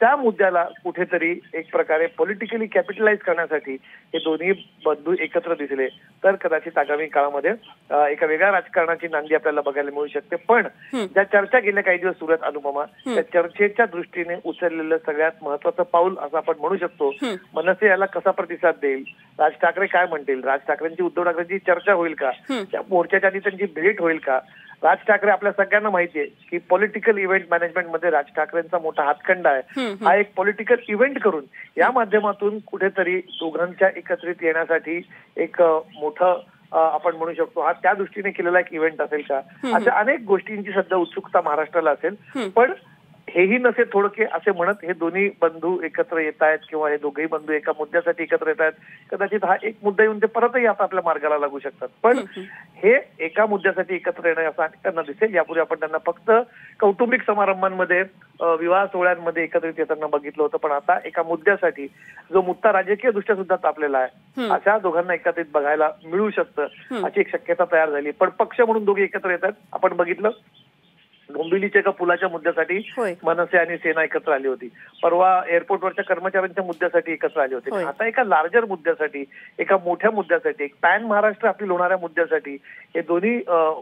त्या मुद्द्याला कुठेतरी एक प्रकारे पॉलिटिकली कॅपिटलाइज करण्यासाठी हे दोन्ही बंधू एकत्र दिसले तर कदाचित आगामी काळामध्ये एका वेगळ्या राजकारणाची नांदी आपल्याला बघायला मिळू शकते. पण ज्या चर्चा गेल्या काही दिवस सुरू आहेत अनुपमा, त्या चर्चेच्या दृष्टीने उचललेलं सगळ्यात महत्वाचं पाऊल असं आपण म्हणू शकतो. मनसे याला कसा प्रतिसाद देईल, राज ठाकरे काय म्हणतील, राज ठाकरेंची उद्धव ठाकरेंची चर्चा होईल का, त्या मोर्चाच्या आधी त्यांची भेट होईल का. राज ठाकरे आपल्या सगळ्यांना माहिती आहे की पॉलिटिकल इव्हेंट मॅनेजमेंट मध्ये राज ठाकरेंचा मोठा हातखंडा आहे. हा एक पॉलिटिकल इव्हेंट करून या माध्यमातून कुठेतरी दोघांच्या एकत्रित येण्यासाठी एक मोठं आपण म्हणू शकतो हा त्या दृष्टीने केलेला एक इव्हेंट असेल का, अशा अनेक गोष्टींची सध्या उत्सुकता महाराष्ट्राला असेल. पण हेही नसे थोडके असे म्हणत हे दोन्ही बंधू एकत्र येत आहेत किंवा हे दोघेही बंधू एका मुद्द्यासाठी एकत्र येत आहेत, कदाचित हा एक मुद्दा येऊन ते परतही आता आपल्या मार्गाला लागू शकतात. पण हे एका मुद्द्यासाठी एकत्र येणं असं त्यांना दिसेल. यापूर्वी आपण त्यांना फक्त कौटुंबिक समारंभांमध्ये, विवाह सोहळ्यांमध्ये एकत्रित येताना बघितलं होतं. पण आता एका मुद्द्यासाठी जो मुद्दा राजकीय दृष्ट्या सुद्धा तापलेला आहे, अशा दोघांना एकत्रित बघायला मिळू शकतं अशी एक शक्यता तयार झाली. पण पक्ष म्हणून दोघे एकत्र येतात. आपण बघितलं डोंबिवलीच्या एका पुलाच्या मुद्द्यासाठी मनसे आणि सेना एकत्र आली होती. परवा एअरपोर्टवरच्या कर्मचाऱ्यांच्या मुद्द्यासाठी एकत्र आली होती. आता एका लार्जर मुद्द्यासाठी, एका मोठ्या मुद्द्यासाठी, एक पॅन महाराष्ट्र अपील होणाऱ्या मुद्द्यासाठी हे दोन्ही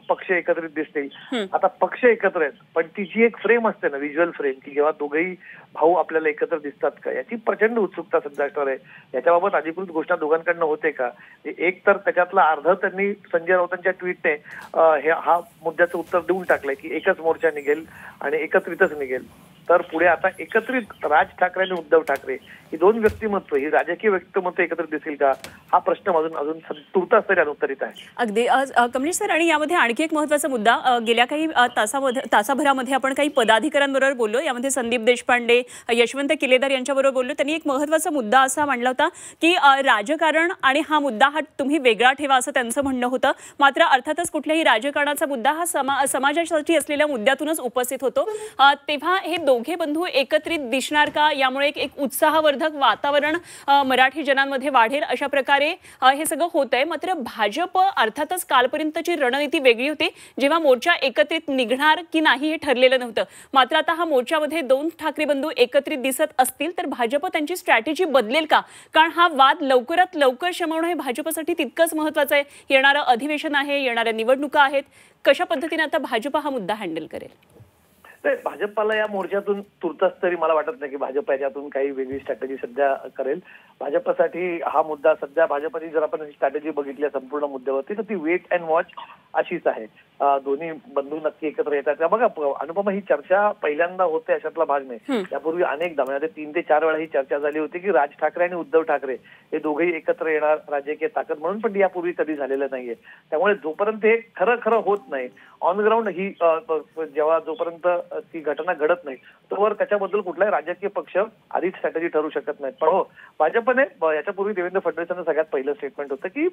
पक्ष एकत्रित दिसतील. आता पक्ष एकत्र आहेत पण ती जी एक फ्रेम असते ना, व्हिज्युअल फ्रेम, की जेव्हा दोघेही भाऊ आपल्याला एकत्र दिसतात का, याची प्रचंड उत्सुकता सध्या असणार आहे. याच्याबाबत अधिकृत घोषणा दोघांकडनं होते का. एक तर त्याच्यातला अर्ध त्यांनी संजय राऊतांच्या ट्विटने हा मुद्द्याचं उत्तर देऊन टाकलंय की एकच मोर्चा निघेल आणि एकत्रितच निघेल. तर पुढे आता एकत्रित राज ठाकरे आणि उद्धव ठाकरे ही दोन व्यक्तिमत्व, ही राजकीय व्यक्तिमत्व एकत्रित दिसेल का, हा प्रश्न अजून तुर्तास तरी अनुत्तरित आहे. अगदी कमलेश सर, आणि यामध्ये आणखी एक महत्त्वाचा मुद्दा, गेल्या काही तासाभरामध्ये आपण काही पदाधिकाऱ्यांबरोबर बोललो. यामध्ये संदीप देशपांडे, यशवंत किलेदार यांच्याबरोबर बोललो. त्यांनी एक महत्त्वाचा मुद्दा असा मांडला होता की राजकारण आणि हा मुद्दा हा तुम्ही वेगळा ठेवा, असं त्यांचं म्हणणं होतं. मात्र अर्थातच कुठल्याही राजकारणाचा मुद्दा हा समाजासाठी असलेल्या मुद्द्यातूनच उपस्थित होतो. तेव्हा हे दोघे बंधू एकत्रित दिसणार का, यामुळे एक उत्साहवर्धक वातावरण मराठी जनांमध्ये वाढेल अशा प्रकारे हे सगळं होत आहे. मात्र भाजप अर्थातच कालपर्यंतची रणनीती वेगळी होती, जेव्हा मोर्चा एकत्रित निघणार की नाही हे ठरलेलं नव्हतं. मात्र आता हा मोर्चामध्ये दोन ठाकरे बंधू एकत्रित दिसत असतील तर भाजप त्यांची स्ट्रॅटेजी बदलेल का, कारण हा वाद लवकरात लवकर शमवणं हे भाजपसाठी तितकंच महत्त्वाचं आहे. येणारं अधिवेशन आहे, येणाऱ्या निवडणुका आहेत, कशा पद्धतीने आता भाजप हा मुद्दा हँडल करेल. भाजपला या मोर्चातून तुर्तास तरी मला वाटत नाही की भाजप याच्यातून काही वेगळी स्ट्रॅटेजी सध्या करेल. भाजपसाठी हा मुद्दा सध्या भाजपची जर आपण स्ट्रॅटेजी बघितली संपूर्ण मुद्द्यावरती तर ती वेट अँड वॉच अशीच आहे. दोन्ही बंधू नक्की एकत्र येतात. बघा अनुपमा, ही चर्चा पहिल्यांदा होते अशातला भाग नाही. त्यापूर्वी अनेकदा म्हणजे 3 ते 4 वेळा ही चर्चा झाली होती की राज ठाकरे आणि उद्धव ठाकरे हे दोघेही एकत्र येणार राजकीय ताकद म्हणून, पण यापूर्वी कधी झालेलं नाहीये. त्यामुळे जोपर्यंत हे खरं होत नाही ऑन ग्राउंड ही जोपर्यंत ती घटना घडत नाही तोवर त्याच्याबद्दल कुठलाही राजकीय पक्ष आधीच स्ट्रॅटेजी ठरू शकत नाहीत. पण हो, भाजपने याच्यापूर्वी देवेंद्र फडणवीसांचं सगळ्यात पहिलं स्टेटमेंट होतं की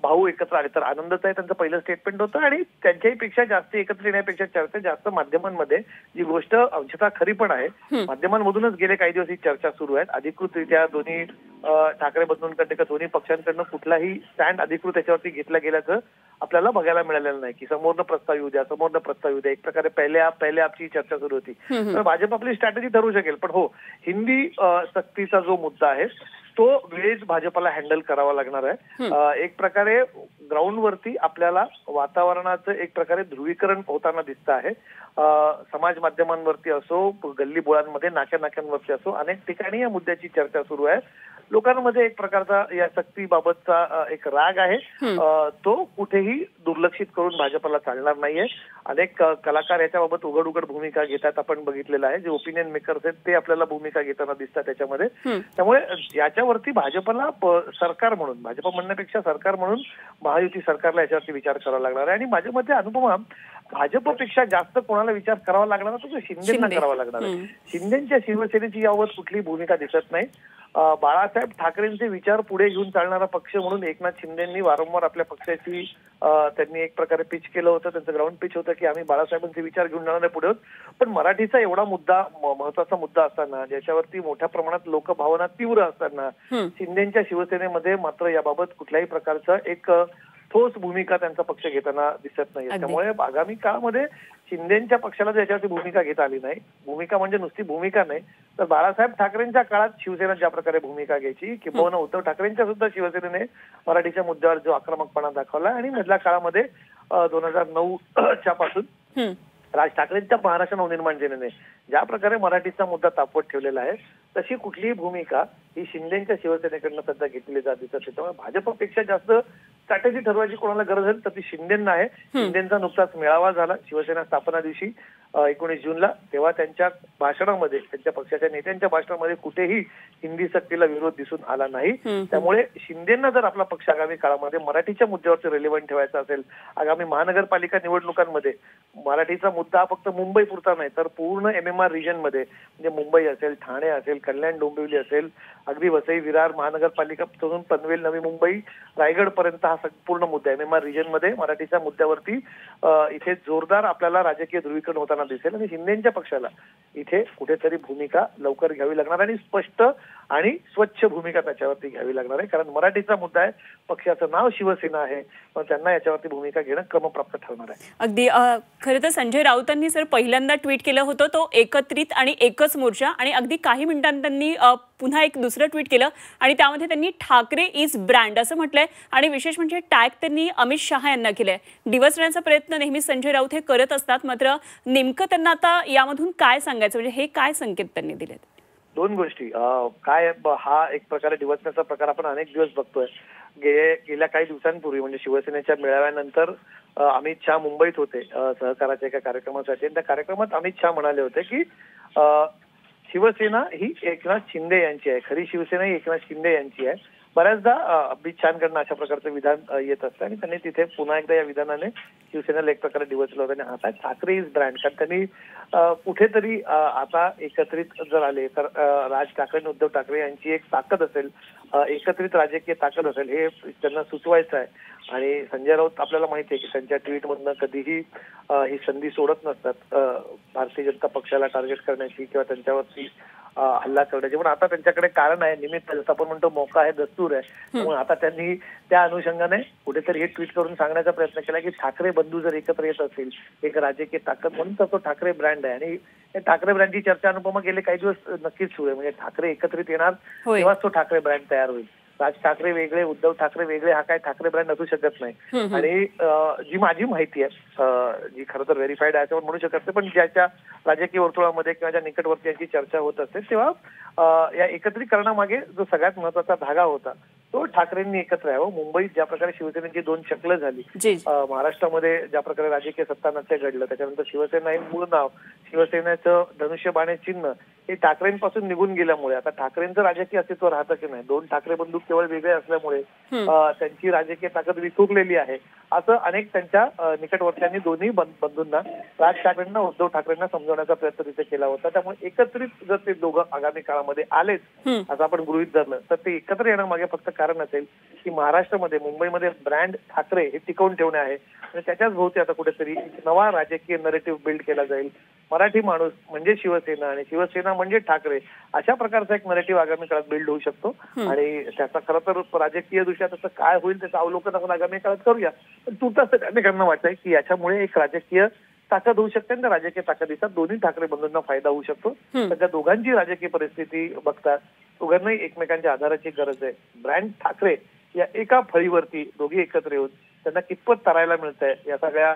भाऊ एकत्र आले तर आनंदच आहे, त्यांचं पहिलं स्टेटमेंट होतं. आणि त्यांच्याही पेक्षा जास्त एकत्र येण्यापेक्षा चर्चा जास्त माध्यमांमध्ये जी गोष्ट अंशतः खरी पण आहे, माध्यमांमधूनच गेले काही दिवस ही चर्चा सुरू आहे. अधिकृतरित्या दोन्ही ठाकरे बंधूंकडे दोन्ही पक्षांकडनं कुठलाही स्टँड अधिकृत त्याच्यावरती घेतला गेल्याचं आपल्याला बघायला मिळालेलं नाही की समोरनं प्रस्ताव येऊ द्या. एक प्रकारे पहिले आपची चर्चा सुरू होती. तर भाजप आपली स्ट्रॅटेजी ठरवू शकेल. पण हो, हिंदी सक्तीचा जो मुद्दा आहे तो वेळेस भाजपला हँडल करावा लागणार आहे. एक प्रकारे ग्राउंडवरती आपल्याला वातावरणाचं एक प्रकारे ध्रुवीकरण होताना दिसतं आहे. समाज माध्यमांवरती असो, गल्ली बोळांमध्ये, नाक्यांवरती असो, अनेक ठिकाणी या मुद्द्याची चर्चा सुरू आहे. लोकांमध्ये एक प्रकारचा या सक्तीबाबतचा एक राग आहे. तो कुठेही दुर्लक्षित करून भाजपला चालणार नाहीये. अनेक कलाकार याच्याबाबत उघड भूमिका घेतात, आपण बघितलेलं आहे. जे ओपिनियन मेकर्स आहेत ते आपल्याला भूमिका घेताना दिसतात त्याच्यामध्ये. त्यामुळे याच्यावरती भाजपला सरकार म्हणून, भाजप म्हणण्यापेक्षा सरकार म्हणून महायुती सरकारला याच्यावरती विचार करावा लागणार आहे. आणि माझ्या मते अनुपमा, भाजपपेक्षा जास्त कोणाला विचार करावा लागणार तो शिंदेना करावा लागणार आहे. शिंदेच्या शिवसेनेची याबाबत कुठलीही भूमिका दिसत नाही. बाळासाहेब ठाकरेंचे विचार पुढे घेऊन चालणारा पक्ष म्हणून एकनाथ शिंदेंनी वारंवार आपल्या पक्षाची त्यांनी एक प्रकारे पिच केलं होतं. त्यांचं ग्राउंड पिच होतं की आम्ही बाळासाहेबांचे विचार घेऊन जाणार पुढे होत. पण मराठीचा एवढा मुद्दा, महत्वाचा मुद्दा असताना, ज्याच्यावरती मोठ्या प्रमाणात लोकभावना तीव्र असताना शिंदेच्या शिवसेनेमध्ये मात्र याबाबत कुठल्याही प्रकारचं एक ठोस भूमिका त्यांचा पक्ष घेताना दिसत नाही. त्यामुळे आगामी काळामध्ये शिंदेच्या पक्षाला जर याच्यावरती भूमिका घेता आली नाही, भूमिका म्हणजे नुसती भूमिका नाही तर बाळासाहेब ठाकरेंच्या काळात शिवसेना ज्या प्रकारे भूमिका घ्यायची, किंवा उद्धव ठाकरेंच्या सुद्धा शिवसेनेने मराठीच्या मुद्द्यावर जो आक्रमकपणा दाखवला आणि मधल्या काळामध्ये 2009च्या पासून राज ठाकरेंच्या महाराष्ट्र नवनिर्माण सेनेने ज्या प्रकारे मराठीचा मुद्दा तापवत ठेवलेला आहे, तशी कुठलीही भूमिका ही शिंदेच्या शिवसेनेकडनं सध्या घेतली जात दिसत. त्यामुळे भाजपपेक्षा जास्त स्ट्रॅटेजी ठरवायची कोणाला गरज आहे तर ती शिंदेंना आहे. शिंदेचा नुकताच मेळावा झाला शिवसेना स्थापना दिवशी 19 जूनला. तेव्हा त्यांच्या भाषणामध्ये, त्यांच्या पक्षाच्या नेत्यांच्या भाषणामध्ये कुठेही हिंदी सक्तीला विरोध दिसून आला नाही. त्यामुळे शिंदेंना जर आपला पक्ष आगामी काळामध्ये मराठीच्या मुद्द्यावरती रेलिव्हंट ठेवायचा असेल, आगामी महानगरपालिका निवडणुकांमध्ये मराठीचा मुद्दा फक्त मुंबई पुरता नाही तर पूर्ण MMR रिजन मध्ये, म्हणजे मुंबई असेल, ठाणे असेल, कल्याण डोंबिवली असेल, अगदी वसई विरार महानगरपालिका सोडून पनवेल, नवी मुंबई, रायगड पर्यंत हा संपूर्ण मुद्दा MMR रिजन मध्ये मराठीच्या मुद्द्यावरती इथे जोरदार आपल्याला राजकीय ध्रुवीकरण होताना दिसेल. आणि शिंदेच्या पक्षाला इथे कुठेतरी भूमिका लवकर घ्यावी लागणार आणि स्पष्ट आणि स्वच्छ भूमिका त्याच्यावरती घ्यावी लागणार आहे. कारण मराठीचा मुद्दा आहे, पक्षाचं नाव शिवसेना आहे, पण त्यांना याच्यावरती भूमिका घेणं क्रमप्राप्त ठरणार आहे. अगदी खरं तर संजय राऊतांनी सर पहिल्यांदा ट्विट केलं होतं तो एकत्रित आणि एकच मोर्चा, आणि अगदी काही मिनिटांनी त्यांनी पुन्हा एक दुसरं ट्विट केलं आणि त्यामध्ये त्यांनी ठाकरे इज ब्रँड असं म्हटलंय. आणि विशेष म्हणजे टॅग त्यांनी अमित शहा यांना केलंय. डिवचण्याचा प्रयत्न नेहमी संजय राऊत हे करत असतात, मात्र नेमकं त्यांना आता यामधून काय सांगायचं, म्हणजे हे काय संकेत त्यांनी दिलेत? दोन गोष्टी. काय हा एक प्रकारे डिवचण्याचा प्रकार आपण अनेक दिवस बघतोय. गेल्या काही दिवसांपूर्वी म्हणजे शिवसेनेच्या मेळाव्यानंतर अमित शहा मुंबईत होते सहकाराच्या एका कार्यक्रमासाठी. त्या कार्यक्रमात अमित शहा म्हणाले होते की शिवसेना ही एकनाथ शिंदे यांची आहे, खरी शिवसेना ही एकनाथ शिंदे यांची आहे. बऱ्याचदा अमित शहांकडनं अशा प्रकारचं विधान येत असतं आणि त्यांनी तिथे पुन्हा एकदा या विधानाने शिवसेनेला एक प्रकारे डिवचलं होतं. आणि आता ठाकरे इज ब्रँड, कारण त्यांनी कुठेतरी आता एकत्रित जर आले तर राज ठाकरे आणि उद्धव ठाकरे यांची एक ताकद असेल, एकत्रित राजकीय ताकद असेल हे त्यांना सुचवायचं आहे. आणि संजय राऊत आपल्याला माहिती आहे की त्यांच्या ट्विटमधनं कधीही ही संधी सोडत नसतात भारतीय जनता पक्षाला टार्गेट करण्याची किंवा त्यांच्यावरती हल्ला करण्याची. पण आता त्यांच्याकडे कारण आहे, निमित्त, जसं आपण म्हणतो मोका आहे, दस्तूर आहे. त्यामुळे आता त्यांनी त्या अनुषंगाने कुठेतरी हे ट्विट करून सांगण्याचा प्रयत्न केला की ठाकरे बंधू जर एकत्र येत असेल एक राजकीय ताकद म्हणून तर तो ठाकरे ब्रँड आहे. आणि ठाकरे ब्रँडची चर्चा अनुपमा गेले काही दिवस नक्कीच सुरू आहे. म्हणजे ठाकरे एकत्रित येणार तेव्हाच तो ठाकरे ब्रँड तयार होईल. राज ठाकरे वेगळे, उद्धव ठाकरे वेगळे, हा काय ठाकरे ब्रँड असू शकत नाही. आणि जी माझी माहिती आहे, जी खरं तर व्हेरीफाईड आहे असं म्हणू शकत नाही, पण ज्याच्या राजकीय वर्तुळामध्ये किंवा ज्या निकटवर्ती यांची चर्चा होत असते तेव्हा या एकत्रीकरणामागे जो सगळ्यात महत्वाचा धागा होता तो ठाकरेंनी एकत्र यावं. मुंबईत ज्या प्रकारे शिवसेनेची 2 शकलं झाली, महाराष्ट्रामध्ये ज्या प्रकारे राजकीय सत्तानाट्य घडलं, त्याच्यानंतर शिवसेना हे मूळ नाव, शिवसेनेचं धनुष्यबाण हे चिन्ह हे ठाकरेंपासून निघून गेल्यामुळे आता ठाकरेंचं राजकीय अस्तित्व राहतं की नाही, 2 ठाकरे बंधू केवळ वेगळे असल्यामुळे त्यांची राजकीय ताकद विखुरलेली आहे असं अनेक त्यांच्या निकटवर्त्यांनी दोन्ही बंधूंना, राज ठाकरेंना, उद्धव ठाकरेंना समजवण्याचा प्रयत्न तिथे केला होता. त्यामुळे एकत्रित जर ते दोघं आगामी काळामध्ये आलेच असं आपण गृहीत धरलं तर ते एकत्र येण्यामागे फक्त कारण असेल की महाराष्ट्रामध्ये, मुंबईमध्ये ब्रँड ठाकरे हे टिकवून ठेवणे आहे आणि त्याच्याच भोवती आता कुठेतरी नवा राजकीय नरेटिव्ह बिल्ड केला जाईल. मराठी माणूस म्हणजे शिवसेना आणि शिवसेना म्हणजे ठाकरे, अशा प्रकारचा एक नरेटिव्ह आगामी काळात बिल्ड होऊ शकतो. आणि त्याचा खरं तर राजकीय दृष्ट्या त्याचं काय होईल त्याचं अवलोकन आपण आगामी काळात करूया. पण तुर्तास अनेकांना वाटतंय की याच्यामुळे एक राजकीय ताकद होऊ शकते आणि त्या राजकीय ताकदीचा दोन्ही ठाकरे बंधूंना फायदा होऊ शकतो. सध्या दोघांची राजकीय परिस्थिती बघतात दोघांनाही एकमेकांच्या आधाराची गरज आहे. ब्रँड ठाकरे या एका फळीवरती दोघे एकत्र येऊन त्यांना कितपत तरायला मिळतंय या सगळ्या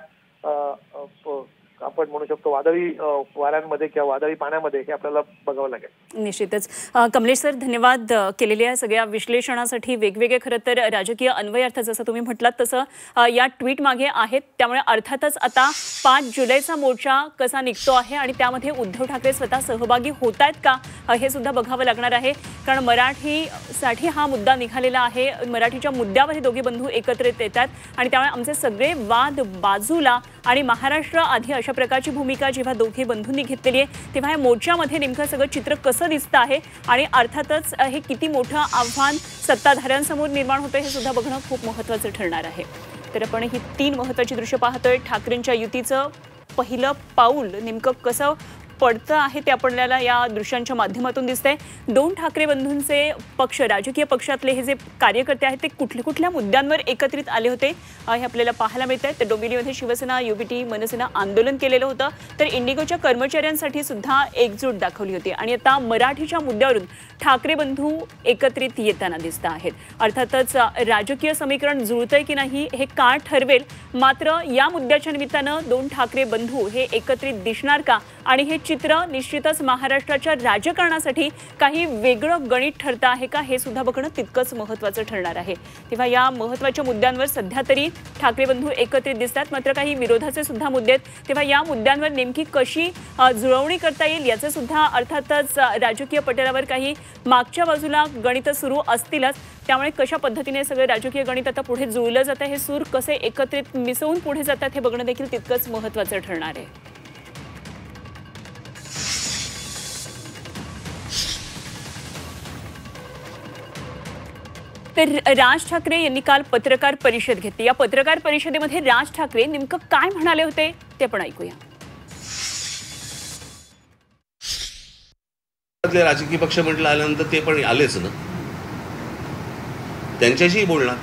आपण म्हणू शकतो वादळी वाऱ्यांमध्ये किंवा वादळी पाण्यामध्ये हे आपल्याला बघावं लागेल. निश्चितच. कमलेश सर, धन्यवाद केलेल्या सगळ्या विश्लेषणासाठी. वेगवेगळे खरं तर राजकीय अन्वयार्थ जसं तुम्ही म्हटलात तसं या ट्विट मागे आहेत. त्यामुळे अर्थातच आता 5 जुलैचा मोर्चा कसा निघतो आहे आणि त्यामध्ये उद्धव ठाकरे स्वतः सहभागी होत आहेत का हे सुद्धा बघावं लागणार आहे. कारण मराठीसाठी हा मुद्दा निघालेला आहे, मराठीच्या मुद्द्यावर हे दोघे बंधू एकत्रित येतात आणि त्यामुळे आमचे सगळे वाद बाजूला आणि महाराष्ट्र आधी अशा प्रकारची भूमिका जेव्हा दोघे बंधूंनी घेतलेली आहे तेव्हा या मोर्चामध्ये नेमकं सगळं चित्र कसं दिसतं आहे आणि अर्थातच हे किती मोठं आव्हान सत्ताधाऱ्यांसमोर निर्माण होतं हे सुद्धा बघणं खूप महत्त्वाचं ठरणार आहे. तर आपण ही 3 महत्त्वाची दृश्य पाहतोय. ठाकरेंच्या युतीचं पहिलं पाऊल नेमकं कसं पडतं आहे ते आपल्याला या दृश्यांच्या माध्यमातून दिसतंय. 2 ठाकरे बंधूंचे पक्ष, राजकीय पक्षातले हे जे कार्यकर्ते आहेत ते कुठल्या मुद्द्यांवर एकत्रित आले होते हे आपल्याला पाहायला मिळत आहे. तर डोंबिवलीमध्ये शिवसेना, युबीटी, मनसेनं आंदोलन केलेलं होतं, तर इंडिगोच्या कर्मचाऱ्यांसाठी सुद्धा एकजूट दाखवली होती आणि आता मराठीच्या मुद्द्यावरून ठाकरे बंधू एकत्रित येताना दिसत आहेत. अर्थातच राजकीय समीकरण जुळतंय की नाही हे काळ ठरवेल, मात्र या मुद्द्याच्या निमित्तानं 2 ठाकरे बंधू हे एकत्रित दिसणार का आणि हे चित्र निश्चितच महाराष्ट्राच्या राजकारणासाठी काही वेगळं गणित ठरतं आहे का हे सुद्धा बघणं तितकंच महत्त्वाचं ठरणार आहे. तेव्हा या महत्त्वाच्या मुद्द्यांवर सध्या तरी ठाकरे बंधू एकत्रित दिसतात, मात्र काही विरोधाचे सुद्धा मुद्दे आहेत. तेव्हा या मुद्द्यांवर नेमकी कशी जुळवणी करता येईल याचं सुद्धा अर्थातच राजकीय पटलावर काही मागच्या बाजूला गणित सुरू असतीलच. त्यामुळे कशा पद्धतीने सगळे राजकीय गणित आता पुढे जुळलं जातं, हे सूर कसे एकत्रित मिसळून पुढे जातात हे बघणं देखील तितकंच महत्त्वाचं ठरणार आहे. तर राज ठाकरे यांनी काल पत्रकार परिषद घेतली. या पत्रकार परिषदेमध्ये राज ठाकरे नेमकं काय म्हणाले होते ते पण ऐकूया. राजकीय पक्ष म्हटलं आल्यानंतर ते पण आलेच ना, त्यांच्याशी बोलणार,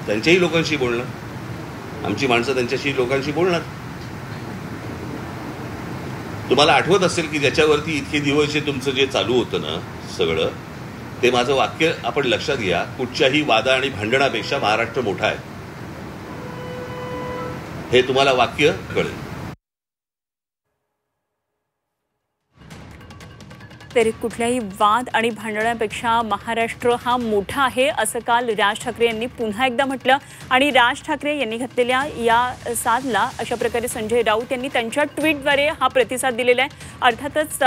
त्यांच्याही लोकांशी बोलणार, आमची माणसं त्यांच्याशी लोकांशी बोलणार. तुम्हाला आठवत असेल की ज्याच्यावरती इतके दिवस जे तुमचं जे चालू होतं ना सगळं, ते माझं वाक्य आपण लक्षात घ्या, कुठच्याही वादा आणि भांडणापेक्षा महाराष्ट्र मोठा आहे, हे तुम्हाला वाक्य कळेल. तर कुठल्याही वाद आणि भांडणापेक्षा महाराष्ट्र हा मोठा आहे असं काल राज ठाकरे यांनी पुन्हा एकदा म्हटलं. आणि राज ठाकरे यांनी घातलेल्या या साधला अशा प्रकारे संजय राऊत यांनी त्यांच्या ट्विटद्वारे हा प्रतिसाद दिलेला आहे. अर्थातच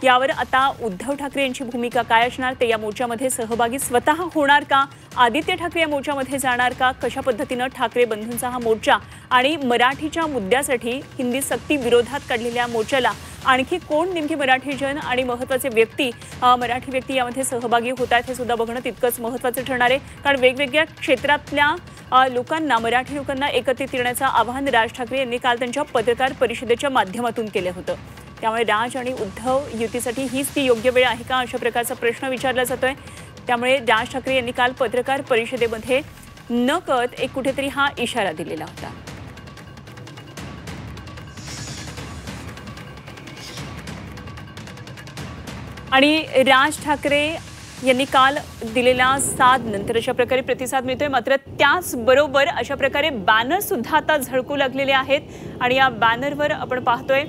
यावर आता उद्धव ठाकरे यांची भूमिका काय असणार, ते या मोर्चामध्ये सहभागी स्वतः होणार का, आदित्य ठाकरे या मोर्चामध्ये जाणार का, कशा पद्धतीनं ठाकरे बंधूंचा हा मोर्चा आणि मराठीच्या मुद्द्यासाठी हिंदी सक्ती विरोधात काढलेल्या मोर्चाला आणखी कोण नेमकी मराठीजन आणि महत्त्वाचे मराठी व्यक्ती यामध्ये सहभागी होत आहेत हे सुद्धा बघणं तितकंच महत्त्वाचं ठरणार आहे. कारण वेगवेगळ्या क्षेत्रातल्या लोकांना, मराठी लोकांना एकत्रित येण्याचं आवाहन राज ठाकरे यांनी काल त्यांच्या पत्रकार परिषदेच्या माध्यमातून केलं होतं. त्यामुळे राज आणि उद्धव युतीसाठी हीच ती योग्य वेळ आहे का अशा प्रकारचा प्रश्न विचारला जातोय. त्यामुळे राज ठाकरे यांनी काल पत्रकार परिषदेमध्ये नकळत एक कुठेतरी हा इशारा दिलेला होता. आणि राज ठाकरे यांनी काल दिलेल्या साथ नंतर अशा प्रकारे प्रतिसाद मिळतोय. मात्र त्याचबरोबर अशा प्रकारे बॅनर सुद्धा आता झळकू लागलेले आहेत आणि या बॅनरवर आपण पाहतोय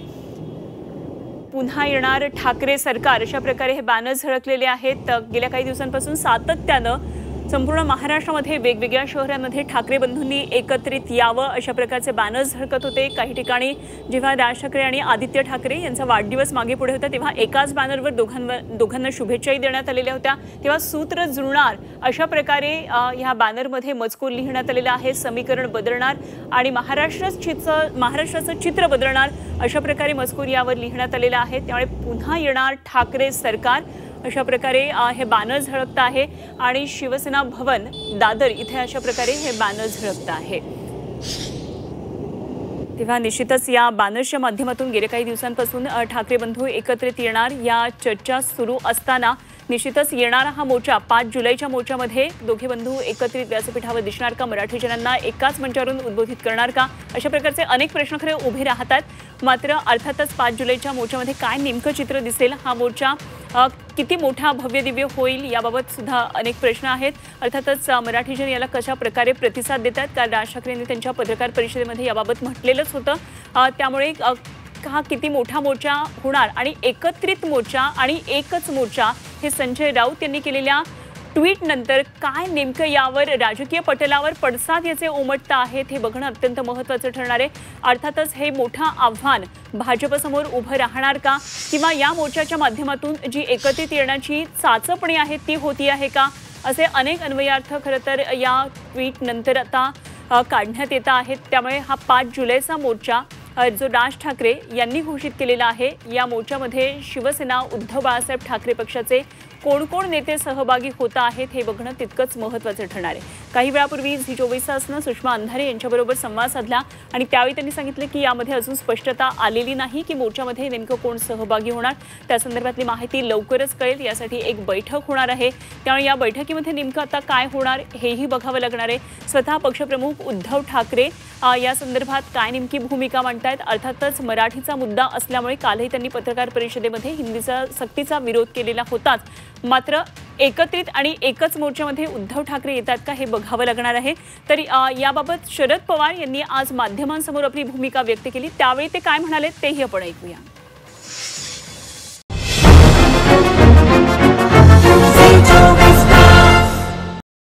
पुन्हा येणार ठाकरे सरकार अशा प्रकारे हे बॅनर झळकलेले आहेत. गेल्या काही दिवसांपासून सातत्यानं संपूर्ण महाराष्ट्रामध्ये वेगवेगळ्या शहरांमध्ये ठाकरे बंधूंनी एकत्रित यावं अशा प्रकारचे बॅनर्स झळकत होते. काही ठिकाणी जेव्हा राज ठाकरे आणि आदित्य ठाकरे यांचा वाढदिवस मागे पुढे होता तेव्हा एकाच बॅनरवर दोघांना शुभेच्छाही देण्यात आलेल्या होत्या. तेव्हा सूत्र जुळणार अशा प्रकारे ह्या बॅनरमध्ये मजकूर लिहिण्यात आलेला आहे. समीकरण बदलणार आणि महाराष्ट्राचं चित्र बदलणार अशा प्रकारे मजकूर यावर लिहिण्यात आलेला आहे. त्यामुळे पुन्हा येणार ठाकरे सरकार अशा प्रकारे हे बॅनर झळकत आहे आणि शिवसेना भवन दादर इथे अशा प्रकारे हे बॅनर झळकत आहे. तेव्हा निश्चितच या बॅनर्सच्या माध्यमातून गेल्या काही दिवसांपासून ठाकरे बंधू एकत्रित येणार या चर्चा सुरू असताना निश्चितच येणारा हा मोर्चा 5 जुलैच्या मोर्चामध्ये दोघे बंधू एकत्रित व्यासपीठावर दिसणार का, मराठी जनांना एकाच मंचावरून उद्बोधित करणार का, अशा प्रकारचे अनेक प्रश्न खरे उभे राहतात. मात्र अर्थातच 5 जुलैच्या मोर्चामध्ये काय नेमकं चित्र दिसेल, हा मोर्चा किती मोठा भव्य दिव्य होईल याबाबत सुद्धा अनेक प्रश्न आहेत. अर्थातच मराठी जन याला कशा प्रकारे प्रतिसाद देतात, कारण राज ठाकरेंनी त्यांच्या पत्रकार परिषदेमध्ये याबाबत म्हटलेलंच होतं. त्यामुळे हा किती मोठा मोर्चा होणार आणि एकत्रित मोर्चा आणि एकच मोर्चा हे संजय राऊत यांनी केलेल्या ट्विट नंतर काय नेमकं यावर राजकीय पटलावर पडसाद याचे उमटत आहेत हे बघणं अत्यंत महत्त्वाचं ठरणार आहे. अर्थातच हे मोठं आव्हान भाजपसमोर उभं राहणार का, किंवा या मोर्चाच्या माध्यमातून जी एकत्रित येण्याची चाचपणी आहे ती होती आहे का, असे अनेक अन्वयार्थ खरं तर या ट्विट नंतर आता काढण्यात येत आहेत. त्यामुळे हा 5 जुलैचा मोर्चा जो राज ठाकरे यांनी घोषित केलेला आहे या मोर्चामध्ये शिवसेना उद्धव बाळासाहेब ठाकरे पक्षाचे कोण कोण नेते सहभागी होत आहेत हे बघणं तितकंच महत्त्वाचं ठरणार आहे. काही वेळापूर्वी झी24 तासनं सुषमा अंधारे यांच्याबरोबर संवाद साधला आणि त्यावेळी त्यांनी सांगितलं की यामध्ये अजून स्पष्टता आलेली नाही की मोर्चामध्ये नेमकं कोण सहभागी होणार. त्या संदर्भातली माहिती लवकरच कळेल. यासाठी एक बैठक होणार आहे. त्यामुळे या बैठकीमध्ये नेमकं आता काय होणार हेही बघावं लागणार आहे. स्वतः पक्षप्रमुख उद्धव ठाकरे या संदर्भात काय नेमकी भूमिका मांडतायत. अर्थातच मराठीचा मुद्दा असल्यामुळे कालही त्यांनी पत्रकार परिषदेमध्ये हिंदीचा सक्तीचा विरोध केलेला होताच. मात्र एकत्रित आणि एकच मोर्चामध्ये उद्धव ठाकरे येतात का हे बघावं लागणार आहे. तर याबाबत शरद पवार यांनी आज माध्यमांसमोर आपली भूमिका व्यक्त केली. त्यावेळी ते काय म्हणाले तेही आपण ऐकूया.